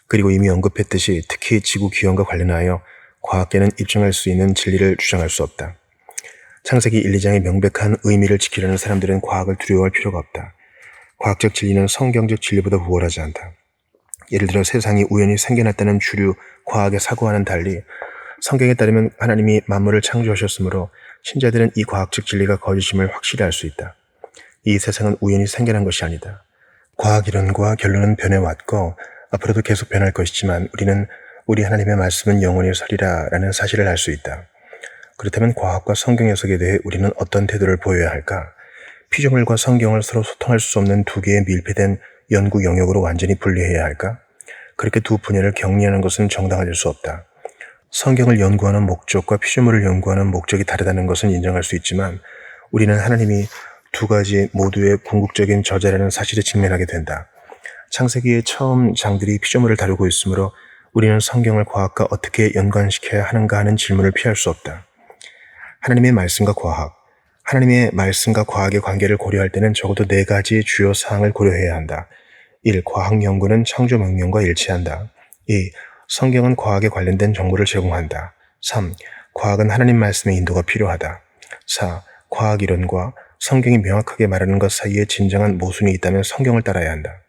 A: 그리고 이미 언급했듯이 특히 지구 기원과 관련하여 과학계는 입증할 수 있는 진리를 주장할 수 없다. 창세기 1, 2장의 명백한 의미를 지키려는 사람들은 과학을 두려워할 필요가 없다. 과학적 진리는 성경적 진리보다 우월하지 않다. 예를 들어 세상이 우연히 생겨났다는 주류 과학의 사고와는 달리 성경에 따르면 하나님이 만물을 창조하셨으므로 신자들은 이 과학적 진리가 거짓임을 확실히 알 수 있다. 이 세상은 우연히 생겨난 것이 아니다. 과학 이론과 결론은 변해왔고 앞으로도 계속 변할 것이지만 우리는 우리 하나님의 말씀은 영원히 서리라 라는 사실을 알 수 있다. 그렇다면 과학과 성경 해석에 대해 우리는 어떤 태도를 보여야 할까? 피조물과 성경을 서로 소통할 수 없는 두 개의 밀폐된 연구 영역으로 완전히 분리해야 할까? 그렇게 두 분야를 격리하는 것은 정당화될 수 없다. 성경을 연구하는 목적과 피조물을 연구하는 목적이 다르다는 것은 인정할 수 있지만 우리는 하나님이 두 가지 모두의 궁극적인 저자라는 사실에 직면하게 된다. 창세기의 처음 장들이 피조물을 다루고 있으므로 우리는 성경을 과학과 어떻게 연관시켜야 하는가 하는 질문을 피할 수 없다. 하나님의 말씀과 과학, 하나님의 말씀과 과학의 관계를 고려할 때는 적어도 4가지 주요 사항을 고려해야 한다. 1. 과학 연구는 창조 명령과 일치한다. 2. 성경은 과학에 관련된 정보를 제공한다. 3. 과학은 하나님 말씀의 인도가 필요하다. 4. 과학 이론과 성경이 명확하게 말하는 것 사이에 진정한 모순이 있다면 성경을 따라야 한다.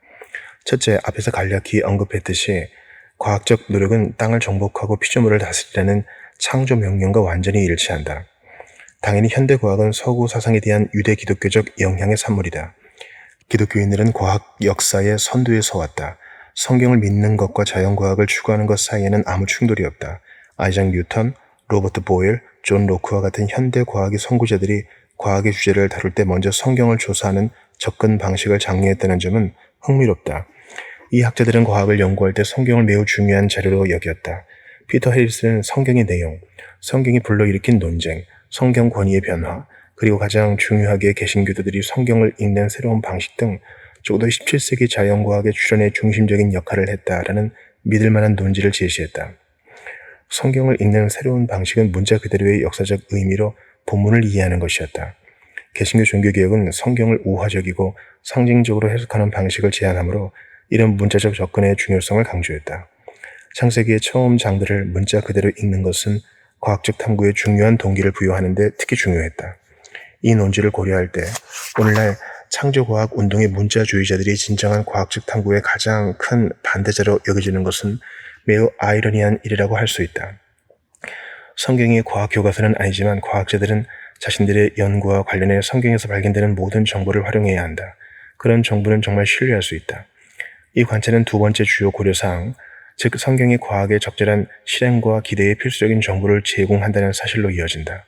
A: 첫째, 앞에서 간략히 언급했듯이 과학적 노력은 땅을 정복하고 피조물을 다스리라는 창조 명령과 완전히 일치한다. 당연히 현대과학은 서구 사상에 대한 유대 기독교적 영향의 산물이다. 기독교인들은 과학 역사의 선두에 서왔다. 성경을 믿는 것과 자연과학을 추구하는 것 사이에는 아무 충돌이 없다. 아이작 뉴턴, 로버트 보일, 존 로크와 같은 현대 과학의 선구자들이 과학의 주제를 다룰 때 먼저 성경을 조사하는 접근 방식을 장려했다는 점은 흥미롭다. 이 학자들은 과학을 연구할 때 성경을 매우 중요한 자료로 여겼다. 피터 해리스는 성경의 내용, 성경이 불러일으킨 논쟁, 성경 권위의 변화, 그리고 가장 중요하게 개신교도들이 성경을 읽는 새로운 방식 등 적어도 17세기 자연과학의 출현에 중심적인 역할을 했다라는 믿을 만한 논지를 제시했다. 성경을 읽는 새로운 방식은 문자 그대로의 역사적 의미로 본문을 이해하는 것이었다. 개신교 종교개혁은 성경을 우화적이고 상징적으로 해석하는 방식을 제안하므로 이런 문자적 접근의 중요성을 강조했다. 창세기의 처음 장들을 문자 그대로 읽는 것은 과학적 탐구에 중요한 동기를 부여하는 데 특히 중요했다. 이 논지를 고려할 때 오늘날 창조과학 운동의 문자주의자들이 진정한 과학적 탐구의 가장 큰 반대자로 여겨지는 것은 매우 아이러니한 일이라고 할 수 있다. 성경이 과학 교과서는 아니지만 과학자들은 자신들의 연구와 관련해 성경에서 발견되는 모든 정보를 활용해야 한다. 그런 정보는 정말 신뢰할 수 있다. 이 관찰은 두 번째 주요 고려사항, 즉 성경이 과학의 적절한 실행과 기대에 필수적인 정보를 제공한다는 사실로 이어진다.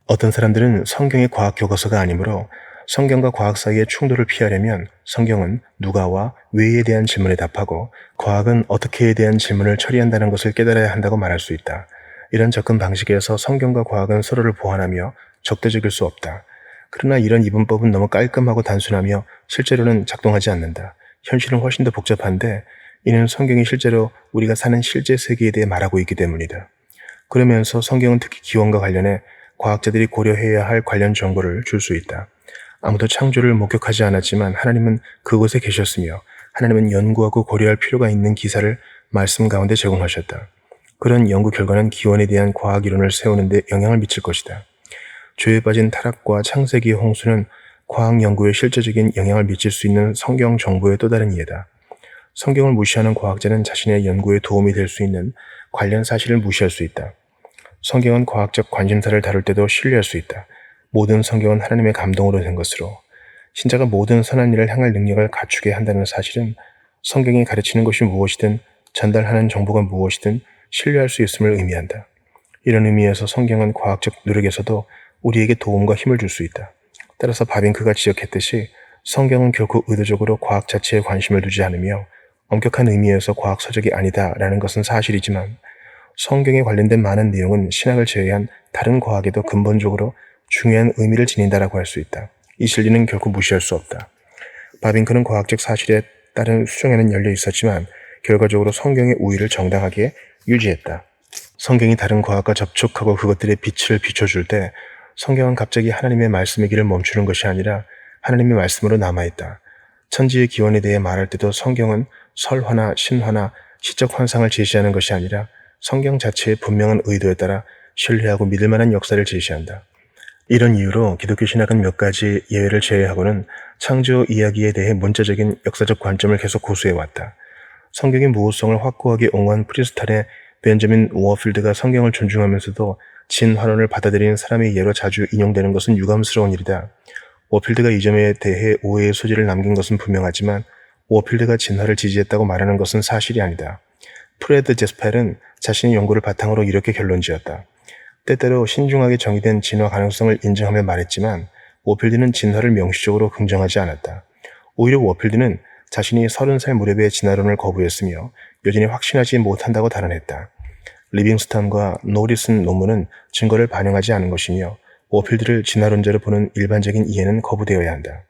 A: 어떤 사람들은 성경이 과학 교과서가 아니므로 성경과 과학 사이의 충돌을 피하려면 성경은 누가와 왜에 대한 질문에 답하고 과학은 어떻게에 대한 질문을 처리한다는 것을 깨달아야 한다고 말할 수 있다. 이런 접근 방식에서 성경과 과학은 서로를 보완하며 적대적일 수 없다. 그러나 이런 이분법은 너무 깔끔하고 단순하며 실제로는 작동하지 않는다. 현실은 훨씬 더 복잡한데 이는 성경이 실제로 우리가 사는 실제 세계에 대해 말하고 있기 때문이다. 그러면서 성경은 특히 기원과 관련해 과학자들이 고려해야 할 관련 정보를 줄 수 있다. 아무도 창조를 목격하지 않았지만 하나님은 그곳에 계셨으며 하나님은 연구하고 고려할 필요가 있는 기사를 말씀 가운데 제공하셨다. 그런 연구 결과는 기원에 대한 과학 이론을 세우는 데 영향을 미칠 것이다. 죄에 빠진 타락과 창세기의 홍수는 과학 연구에 실제적인 영향을 미칠 수 있는 성경 정보의 또 다른 예다. 성경을 무시하는 과학자는 자신의 연구에 도움이 될 수 있는 관련 사실을 무시할 수 있다. 성경은 과학적 관심사를 다룰 때도 신뢰할 수 있다. 모든 성경은 하나님의 감동으로 된 것으로 신자가 모든 선한 일을 행할 능력을 갖추게 한다는 사실은 성경이 가르치는 것이 무엇이든 전달하는 정보가 무엇이든 신뢰할 수 있음을 의미한다. 이런 의미에서 성경은 과학적 노력에서도 우리에게 도움과 힘을 줄 수 있다. 따라서 바빙크가 지적했듯이 성경은 결코 의도적으로 과학 자체에 관심을 두지 않으며 엄격한 의미에서 과학 서적이 아니다라는 것은 사실이지만 성경에 관련된 많은 내용은 신학을 제외한 다른 과학에도 근본적으로 중요한 의미를 지닌다라고 할 수 있다. 이 진리는 결코 무시할 수 없다. 바빙크는 과학적 사실에 따른 수정에는 열려 있었지만 결과적으로 성경의 우위를 정당하게 유지했다. 성경이 다른 과학과 접촉하고 그것들의 빛을 비춰줄 때 성경은 갑자기 하나님의 말씀의 길을 멈추는 것이 아니라 하나님의 말씀으로 남아있다. 천지의 기원에 대해 말할 때도 성경은 설화나 신화나 시적 환상을 제시하는 것이 아니라 성경 자체의 분명한 의도에 따라 신뢰하고 믿을 만한 역사를 제시한다. 이런 이유로 기독교 신학은 몇 가지 예외를 제외하고는 창조 이야기에 대해 문자적인 역사적 관점을 계속 고수해왔다. 성경의 모호성을 확고하게 옹호한 프리스탄의 벤저민 워필드가 성경을 존중하면서도 진화론을 받아들이는 사람의 예로 자주 인용되는 것은 유감스러운 일이다. 워필드가 이 점에 대해 오해의 소지를 남긴 것은 분명하지만 워필드가 진화를 지지했다고 말하는 것은 사실이 아니다. 프레드 제스펠은 자신의 연구를 바탕으로 이렇게 결론지었다. 때때로 신중하게 정의된 진화 가능성을 인정하며 말했지만 워필드는 진화를 명시적으로 긍정하지 않았다. 오히려 워필드는 자신이 30살 무렵에 진화론을 거부했으며 여전히 확신하지 못한다고 단언했다. 리빙스턴과 노리슨 논문은 증거를 반영하지 않은 것이며 워필드를 진화론자로 보는 일반적인 이해는 거부되어야 한다.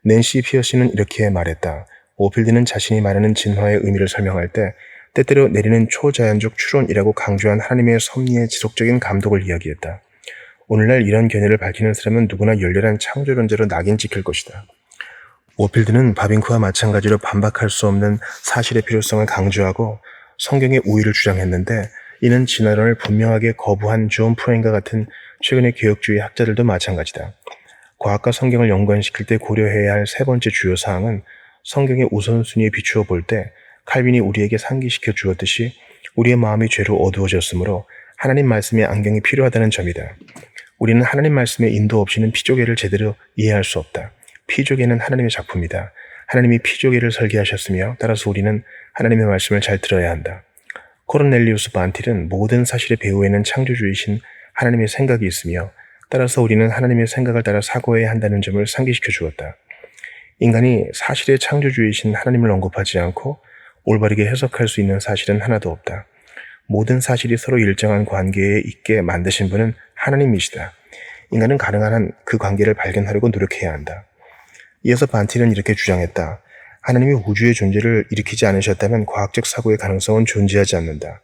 A: 낸시 피어시는 이렇게 말했다. 워필드는 자신이 말하는 진화의 의미를 설명할 때 때때로 내리는 초자연적 추론이라고 강조한 하나님의 섭리의 지속적인 감독을 이야기했다. 오늘날 이런 견해를 밝히는 사람은 누구나 열렬한 창조론자로 낙인 찍힐 것이다. 워필드는 바빙크와 마찬가지로 반박할 수 없는 사실의 필요성을 강조하고 성경의 우위를 주장했는데 이는 진화론을 분명하게 거부한 존 프로인과 같은 최근의 개혁주의 학자들도 마찬가지다. 과학과 성경을 연관시킬 때 고려해야 할 세 번째 주요 사항은 성경의 우선순위에 비추어 볼 때 칼빈이 우리에게 상기시켜 주었듯이 우리의 마음이 죄로 어두워졌으므로 하나님 말씀의 안경이 필요하다는 점이다. 우리는 하나님 말씀의 인도 없이는 피조개를 제대로 이해할 수 없다. 피조개는 하나님의 작품이다. 하나님이 피조개를 설계하셨으며 따라서 우리는 하나님의 말씀을 잘 들어야 한다. 코르넬리우스 반틸은 모든 사실의 배후에는 창조주이신 하나님의 생각이 있으며 따라서 우리는 하나님의 생각을 따라 사고해야 한다는 점을 상기시켜 주었다. 인간이 사실의 창조주이신 하나님을 언급하지 않고 올바르게 해석할 수 있는 사실은 하나도 없다. 모든 사실이 서로 일정한 관계에 있게 만드신 분은 하나님이시다. 인간은 가능한 한 그 관계를 발견하려고 노력해야 한다. 이어서 반틸은 이렇게 주장했다. 하나님이 우주의 존재를 일으키지 않으셨다면 과학적 사고의 가능성은 존재하지 않는다.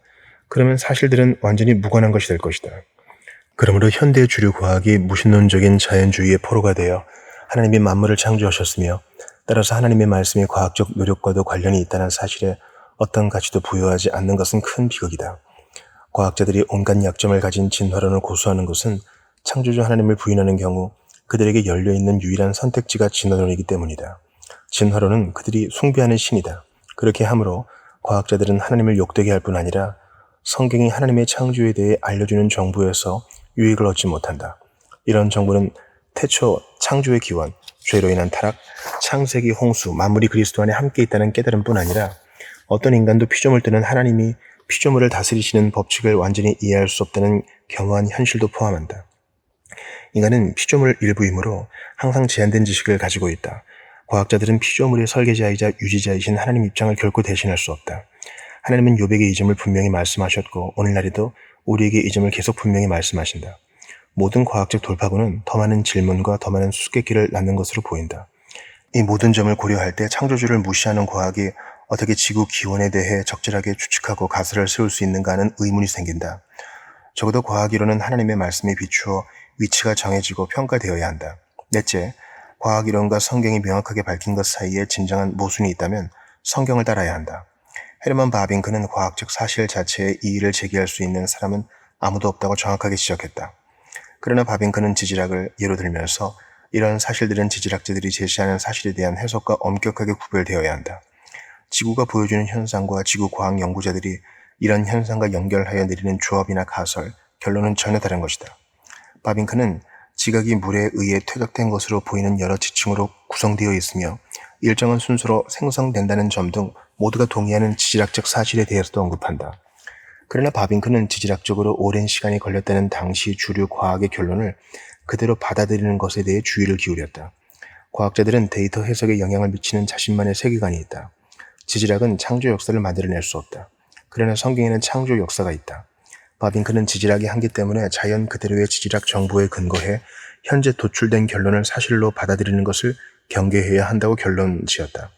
A: 그러면 사실들은 완전히 무관한 것이 될 것이다. 그러므로 현대 주류 과학이 무신론적인 자연주의의 포로가 되어 하나님이 만물을 창조하셨으며 따라서 하나님의 말씀이 과학적 노력과도 관련이 있다는 사실에 어떤 가치도 부여하지 않는 것은 큰 비극이다. 과학자들이 온갖 약점을 가진 진화론을 고수하는 것은 창조주 하나님을 부인하는 경우 그들에게 열려있는 유일한 선택지가 진화론이기 때문이다. 진화론은 그들이 숭배하는 신이다. 그렇게 함으로 과학자들은 하나님을 욕되게 할 뿐 아니라 성경이 하나님의 창조에 대해 알려주는 정보에서 유익을 얻지 못한다. 이런 정보는 태초 창조의 기원, 죄로 인한 타락, 창세기 홍수, 만물이 그리스도 안에 함께 있다는 깨달음뿐 아니라 어떤 인간도 피조물 또는 하나님이 피조물을 다스리시는 법칙을 완전히 이해할 수 없다는 겸허한 현실도 포함한다. 인간은 피조물 일부이므로 항상 제한된 지식을 가지고 있다. 과학자들은 피조물의 설계자이자 유지자이신 하나님 입장을 결코 대신할 수 없다. 하나님은 욥에게 이 점을 분명히 말씀하셨고 오늘날에도 우리에게 이 점을 계속 분명히 말씀하신다. 모든 과학적 돌파구는 더 많은 질문과 더 많은 수수께끼를 낳는 것으로 보인다. 이 모든 점을 고려할 때 창조주를 무시하는 과학이 어떻게 지구 기원에 대해 적절하게 추측하고 가설을 세울 수 있는가 하는 의문이 생긴다. 적어도 과학이론은 하나님의 말씀에 비추어 위치가 정해지고 평가되어야 한다. 넷째, 과학이론과 성경이 명확하게 밝힌 것 사이에 진정한 모순이 있다면 성경을 따라야 한다. 헤르만 바빙크는 과학적 사실 자체에 이의를 제기할 수 있는 사람은 아무도 없다고 정확하게 지적했다. 그러나 바빙크는 지질학을 예로 들면서 이런 사실들은 지질학자들이 제시하는 사실에 대한 해석과 엄격하게 구별되어야 한다. 지구가 보여주는 현상과 지구 과학 연구자들이 이런 현상과 연결하여 내리는 조합이나 가설, 결론은 전혀 다른 것이다. 바빙크는 지각이 물에 의해 퇴적된 것으로 보이는 여러 지층으로 구성되어 있으며 일정한 순서로 생성된다는 점 등 모두가 동의하는 지질학적 사실에 대해서도 언급한다. 그러나 바빙크는 지질학적으로 오랜 시간이 걸렸다는 당시 주류 과학의 결론을 그대로 받아들이는 것에 대해 주의를 기울였다. 과학자들은 데이터 해석에 영향을 미치는 자신만의 세계관이 있다. 지질학은 창조 역사를 만들어낼 수 없다. 그러나 성경에는 창조 역사가 있다. 바빙크는 지질학의 한계 때문에 자연 그대로의 지질학 정보에 근거해 현재 도출된 결론을 사실로 받아들이는 것을 경계해야 한다고 결론 지었다.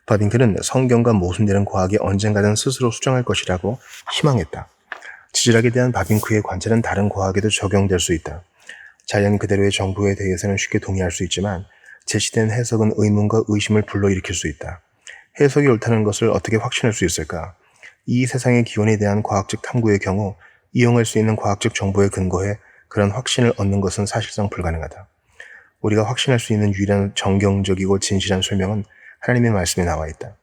A: 바빙크는 성경과 모순되는 과학이 언젠가는 스스로 수정할 것이라고 희망했다. 지질학에 대한 바빙크의 관찰은 다른 과학에도 적용될 수 있다. 자연 그대로의 정보에 대해서는 쉽게 동의할 수 있지만 제시된 해석은 의문과 의심을 불러일으킬 수 있다. 해석이 옳다는 것을 어떻게 확신할 수 있을까? 이 세상의 기원에 대한 과학적 탐구의 경우 이용할 수 있는 과학적 정보에 근거해 그런 확신을 얻는 것은 사실상 불가능하다. 우리가 확신할 수 있는 유일한 정경적이고 진실한 설명은 하나님의 말씀에 나와 있다.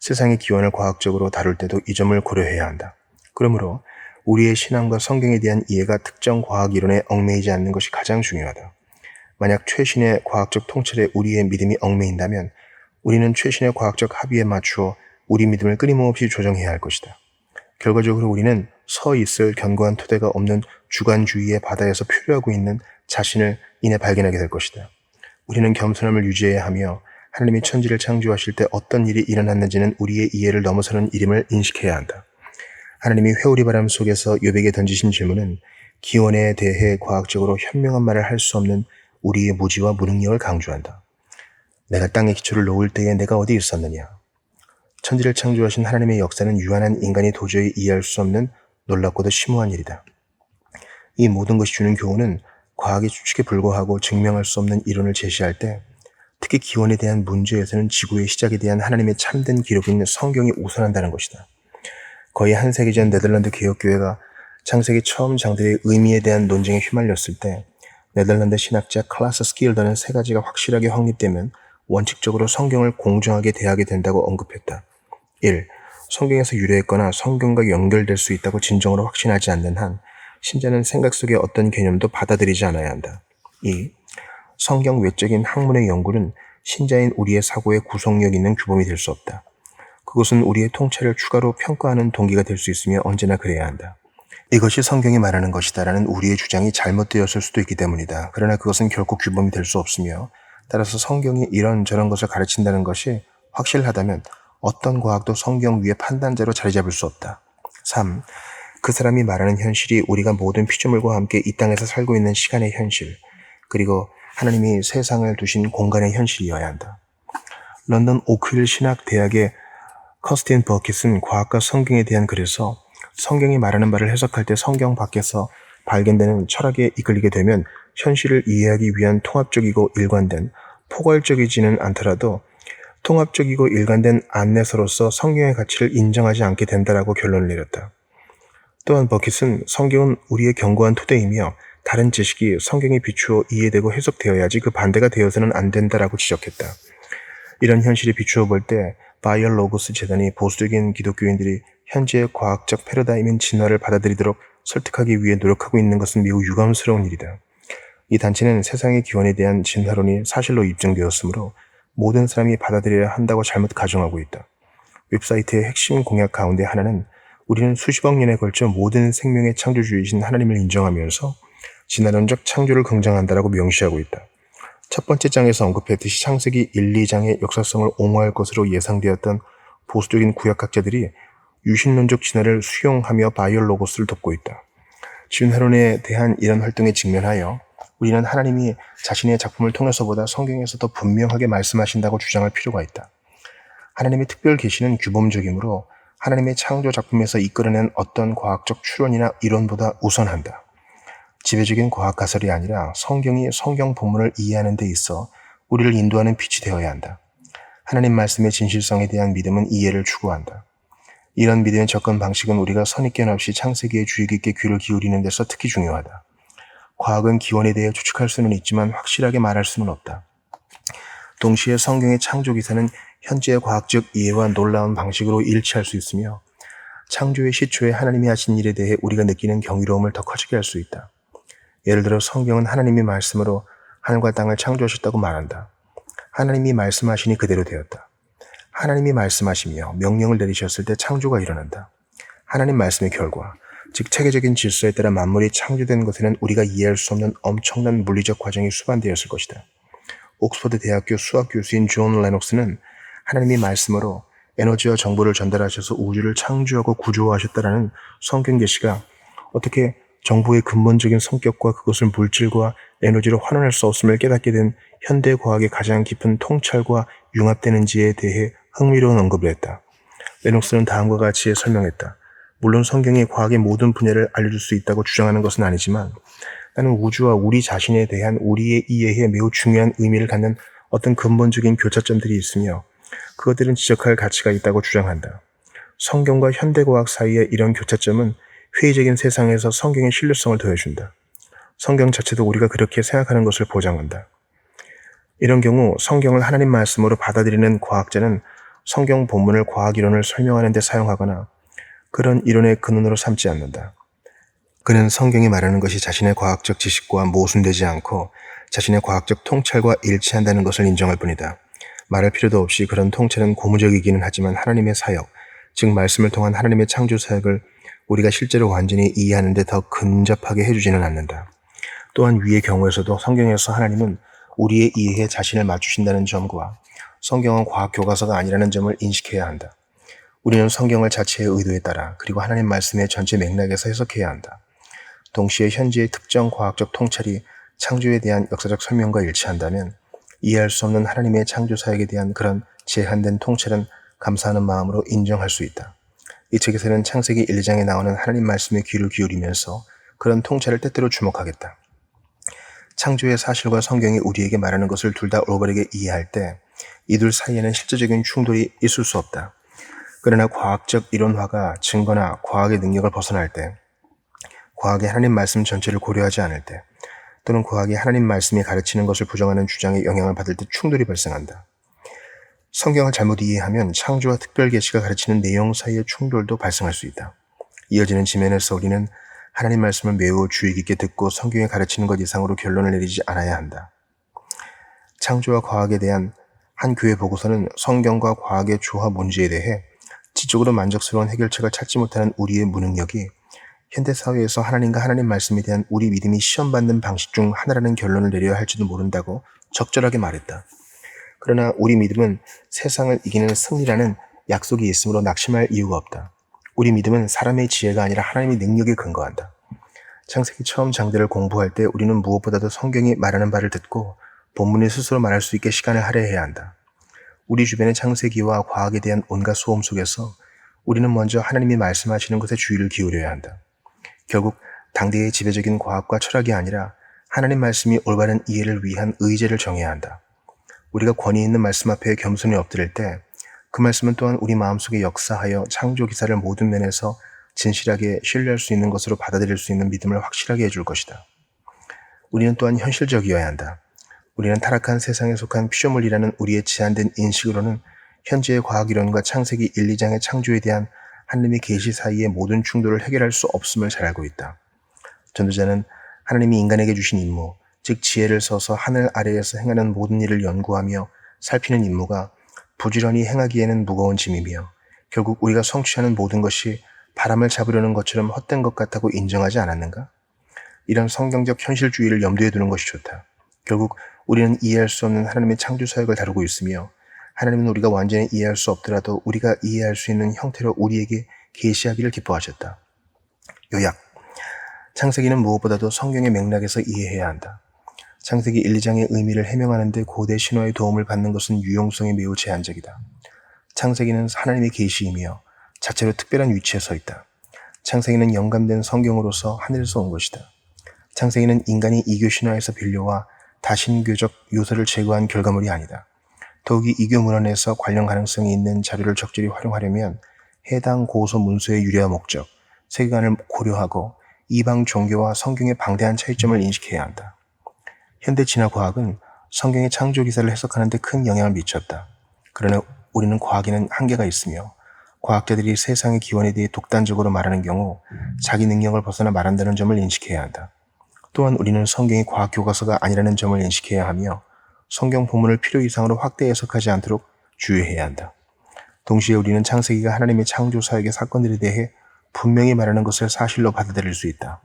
A: 세상의 기원을 과학적으로 다룰 때도 이 점을 고려해야 한다. 그러므로 우리의 신앙과 성경에 대한 이해가 특정 과학 이론에 얽매이지 않는 것이 가장 중요하다. 만약 최신의 과학적 통찰에 우리의 믿음이 얽매인다면 우리는 최신의 과학적 합의에 맞추어 우리 믿음을 끊임없이 조정해야 할 것이다. 결과적으로 우리는 서 있을 견고한 토대가 없는 주관주의의 바다에서 표류하고 있는 자신을 이내 발견하게 될 것이다. 우리는 겸손함을 유지해야 하며 하나님이 천지를 창조하실 때 어떤 일이 일어났는지는 우리의 이해를 넘어서는 일임을 인식해야 한다. 하나님이 회오리 바람 속에서 욥에게 던지신 질문은 기원에 대해 과학적으로 현명한 말을 할 수 없는 우리의 무지와 무능력을 강조한다. 내가 땅의 기초를 놓을 때에 내가 어디 있었느냐? 천지를 창조하신 하나님의 역사는 유한한 인간이 도저히 이해할 수 없는 놀랍고도 심오한 일이다. 이 모든 것이 주는 교훈은 과학의 추측에 불과하고 증명할 수 없는 이론을 제시할 때 특히 기원에 대한 문제에서는 지구의 시작에 대한 하나님의 참된 기록인 성경이 우선한다는 것이다. 거의 한 세기 전 네덜란드 개혁교회가 창세기 처음 장들의 의미에 대한 논쟁에 휘말렸을 때 네덜란드 신학자 클라스 스킬더는 세 가지가 확실하게 확립되면 원칙적으로 성경을 공정하게 대하게 된다고 언급했다. 1. 성경에서 유래했거나 성경과 연결될 수 있다고 진정으로 확신하지 않는 한 신자는 생각 속의 어떤 개념도 받아들이지 않아야 한다. 2. 성경 외적인 학문의 연구는 신자인 우리의 사고의 구속력 있는 규범이 될 수 없다. 그것은 우리의 통찰을 추가로 평가하는 동기가 될 수 있으며 언제나 그래야 한다. 이것이 성경이 말하는 것이다라는 우리의 주장이 잘못되었을 수도 있기 때문이다. 그러나 그것은 결코 규범이 될 수 없으며 따라서 성경이 이런저런 것을 가르친다는 것이 확실하다면 어떤 과학도 성경 위에 판단자로 자리 잡을 수 없다. 3. 그 사람이 말하는 현실이 우리가 모든 피조물과 함께 이 땅에서 살고 있는 시간의 현실, 그리고 하나님이 세상을 두신 공간의 현실이어야 한다. 런던 오크힐 신학대학의 커스틴 버킷은 과학과 성경에 대한 글에서 성경이 말하는 바를 해석할 때 성경 밖에서 발견되는 철학에 이끌리게 되면 현실을 이해하기 위한 통합적이고 일관된, 포괄적이지는 않더라도 통합적이고 일관된 안내서로서 성경의 가치를 인정하지 않게 된다라고 결론을 내렸다. 또한 버킷은 성경은 우리의 견고한 토대이며 다른 지식이 성경에 비추어 이해되고 해석되어야지 그 반대가 되어서는 안 된다라고 지적했다. 이런 현실에 비추어 볼 때 바이얼 로고스 재단이 보수적인 기독교인들이 현재의 과학적 패러다임인 진화를 받아들이도록 설득하기 위해 노력하고 있는 것은 매우 유감스러운 일이다. 이 단체는 세상의 기원에 대한 진화론이 사실로 입증되었으므로 모든 사람이 받아들여야 한다고 잘못 가정하고 있다. 웹사이트의 핵심 공약 가운데 하나는 우리는 수십억 년에 걸쳐 모든 생명의 창조주이신 하나님을 인정하면서 진화론적 창조를 긍정한다라고 명시하고 있다. 첫 번째 장에서 언급했듯이 창세기 1, 2장의 역사성을 옹호할 것으로 예상되었던 보수적인 구약학자들이 유신론적 진화를 수용하며 바이올 로고스를 돕고 있다. 진화론에 대한 이런 활동에 직면하여 우리는 하나님이 자신의 작품을 통해서보다 성경에서 더 분명하게 말씀하신다고 주장할 필요가 있다. 하나님의 특별 계시는 규범적이므로 하나님의 창조 작품에서 이끌어낸 어떤 과학적 추론이나 이론보다 우선한다. 지배적인 과학 가설이 아니라 성경이 성경 본문을 이해하는 데 있어 우리를 인도하는 빛이 되어야 한다. 하나님 말씀의 진실성에 대한 믿음은 이해를 추구한다. 이런 믿음의 접근 방식은 우리가 선입견 없이 창세기에 주의 깊게 귀를 기울이는 데서 특히 중요하다. 과학은 기원에 대해 추측할 수는 있지만 확실하게 말할 수는 없다. 동시에 성경의 창조 기사는 현재의 과학적 이해와 놀라운 방식으로 일치할 수 있으며 창조의 시초에 하나님이 하신 일에 대해 우리가 느끼는 경이로움을 더 커지게 할 수 있다. 예를 들어 성경은 하나님의 말씀으로 하늘과 땅을 창조하셨다고 말한다. 하나님이 말씀하시니 그대로 되었다. 하나님이 말씀하시며 명령을 내리셨을 때 창조가 일어난다. 하나님 말씀의 결과, 즉 체계적인 질서에 따라 만물이 창조된 것에는 우리가 이해할 수 없는 엄청난 물리적 과정이 수반되었을 것이다. 옥스퍼드 대학교 수학 교수인 존 레녹스는 하나님이 말씀으로 에너지와 정보를 전달하셔서 우주를 창조하고 구조화하셨다라는 성경 계시가 어떻게 정보의 근본적인 성격과 그것을 물질과 에너지로 환원할 수 없음을 깨닫게 된 현대 과학의 가장 깊은 통찰과 융합되는지에 대해 흥미로운 언급을 했다. 레녹스는 다음과 같이 설명했다. 물론 성경이 과학의 모든 분야를 알려줄 수 있다고 주장하는 것은 아니지만 나는 우주와 우리 자신에 대한 우리의 이해에 매우 중요한 의미를 갖는 어떤 근본적인 교차점들이 있으며 그것들은 지적할 가치가 있다고 주장한다. 성경과 현대과학 사이의 이런 교차점은 회의적인 세상에서 성경의 신뢰성을 더해준다. 성경 자체도 우리가 그렇게 생각하는 것을 보장한다. 이런 경우 성경을 하나님 말씀으로 받아들이는 과학자는 성경 본문을 과학 이론을 설명하는 데 사용하거나 그런 이론의 근원으로 삼지 않는다. 그는 성경이 말하는 것이 자신의 과학적 지식과 모순되지 않고 자신의 과학적 통찰과 일치한다는 것을 인정할 뿐이다. 말할 필요도 없이 그런 통찰은 고무적이기는 하지만 하나님의 사역, 즉 말씀을 통한 하나님의 창조 사역을 우리가 실제로 완전히 이해하는 데 더 근접하게 해주지는 않는다. 또한 위의 경우에서도 성경에서 하나님은 우리의 이해에 자신을 맞추신다는 점과 성경은 과학 교과서가 아니라는 점을 인식해야 한다. 우리는 성경을 자체의 의도에 따라 그리고 하나님 말씀의 전체 맥락에서 해석해야 한다. 동시에 현재의 특정 과학적 통찰이 창조에 대한 역사적 설명과 일치한다면 이해할 수 없는 하나님의 창조 사역에 대한 그런 제한된 통찰은 감사하는 마음으로 인정할 수 있다. 이 책에서는 창세기 1, 2장에 나오는 하나님 말씀에 귀를 기울이면서 그런 통찰을 때때로 주목하겠다. 창조의 사실과 성경이 우리에게 말하는 것을 둘 다 올바르게 이해할 때 이들 사이에는 실제적인 충돌이 있을 수 없다. 그러나 과학적 이론화가 증거나 과학의 능력을 벗어날 때 과학의 하나님 말씀 전체를 고려하지 않을 때, 또는 과학이 하나님 말씀이 가르치는 것을 부정하는 주장에 영향을 받을 때 충돌이 발생한다. 성경을 잘못 이해하면 창조와 특별 계시가 가르치는 내용 사이의 충돌도 발생할 수 있다. 이어지는 지면에서 우리는 하나님 말씀을 매우 주의 깊게 듣고 성경이 가르치는 것 이상으로 결론을 내리지 않아야 한다. 창조와 과학에 대한 한 교회 보고서는 성경과 과학의 조화 문제에 대해 지적으로 만족스러운 해결책을 찾지 못하는 우리의 무능력이 현대사회에서 하나님과 하나님 말씀에 대한 우리 믿음이 시험받는 방식 중 하나라는 결론을 내려야 할지도 모른다고 적절하게 말했다. 그러나 우리 믿음은 세상을 이기는 승리라는 약속이 있으므로 낙심할 이유가 없다. 우리 믿음은 사람의 지혜가 아니라 하나님의 능력에 근거한다. 창세기 처음 장들을 공부할 때 우리는 무엇보다도 성경이 말하는 바를 듣고 본문이 스스로 말할 수 있게 시간을 할애해야 한다. 우리 주변의 창세기와 과학에 대한 온갖 소음 속에서 우리는 먼저 하나님이 말씀하시는 것에 주의를 기울여야 한다. 결국 당대의 지배적인 과학과 철학이 아니라 하나님 말씀이 올바른 이해를 위한 의제를 정해야 한다. 우리가 권위 있는 말씀 앞에 겸손히 엎드릴 때 그 말씀은 또한 우리 마음속에 역사하여 창조 기사를 모든 면에서 진실하게 신뢰할 수 있는 것으로 받아들일 수 있는 믿음을 확실하게 해줄 것이다. 우리는 또한 현실적이어야 한다. 우리는 타락한 세상에 속한 피조물이라는 우리의 제한된 인식으로는 현재의 과학이론과 창세기 1, 2장의 창조에 대한 하나님의 계시 사이의 모든 충돌을 해결할 수 없음을 잘 알고 있다. 전도자는 하나님이 인간에게 주신 임무, 즉 지혜를 써서 하늘 아래에서 행하는 모든 일을 연구하며 살피는 임무가 부지런히 행하기에는 무거운 짐이며 결국 우리가 성취하는 모든 것이 바람을 잡으려는 것처럼 헛된 것 같다고 인정하지 않았는가? 이런 성경적 현실주의를 염두에 두는 것이 좋다. 결국 우리는 이해할 수 없는 하나님의 창조 사역을 다루고 있으며 하나님은 우리가 완전히 이해할 수 없더라도 우리가 이해할 수 있는 형태로 우리에게 계시하기를 기뻐하셨다. 요약. 창세기는 무엇보다도 성경의 맥락에서 이해해야 한다. 창세기 1, 2장의 의미를 해명하는 데 고대 신화의 도움을 받는 것은 유용성이 매우 제한적이다. 창세기는 하나님의 계시이며 자체로 특별한 위치에 서 있다. 창세기는 영감된 성경으로서 하늘에서 온 것이다. 창세기는 인간이 이교 신화에서 빌려와 다신교적 요소를 제거한 결과물이 아니다. 더욱이 이교 문헌에서 관련 가능성이 있는 자료를 적절히 활용하려면 해당 고소 문서의 유래와 목적, 세계관을 고려하고 이방 종교와 성경의 방대한 차이점을 인식해야 한다. 현대 진화과학은 성경의 창조 기사를 해석하는 데 큰 영향을 미쳤다. 그러나 우리는 과학에는 한계가 있으며 과학자들이 세상의 기원에 대해 독단적으로 말하는 경우 자기 능력을 벗어나 말한다는 점을 인식해야 한다. 또한 우리는 성경이 과학 교과서가 아니라는 점을 인식해야 하며 성경 본문을 필요 이상으로 확대 해석하지 않도록 주의해야 한다. 동시에 우리는 창세기가 하나님의 창조 사역의 사건들에 대해 분명히 말하는 것을 사실로 받아들일 수 있다.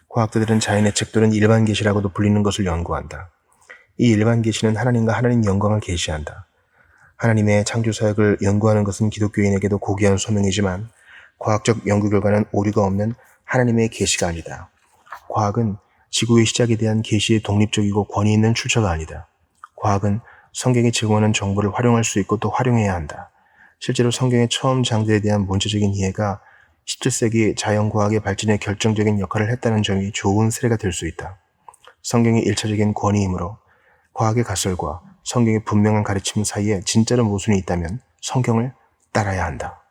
A: 과학자들은 자연의 책 또는 일반 계시라고도 불리는 것을 연구한다. 이 일반 계시는 하나님과 하나님 영광을 계시한다. 하나님의 창조 사역을 연구하는 것은 기독교인에게도 고귀한 소명이지만 과학적 연구 결과는 오류가 없는 하나님의 계시가 아니다. 과학은 지구의 시작에 대한 계시의 독립적이고 권위 있는 출처가 아니다. 과학은 성경이 제공하는 정보를 활용할 수 있고 또 활용해야 한다. 실제로 성경의 처음 장들에 대한 문체적인 이해가 17세기 자연과학의 발전에 결정적인 역할을 했다는 점이 좋은 사례가 될 수 있다. 성경의 1차적인 권위이므로 과학의 가설과 성경의 분명한 가르침 사이에 진짜로 모순이 있다면 성경을 따라야 한다.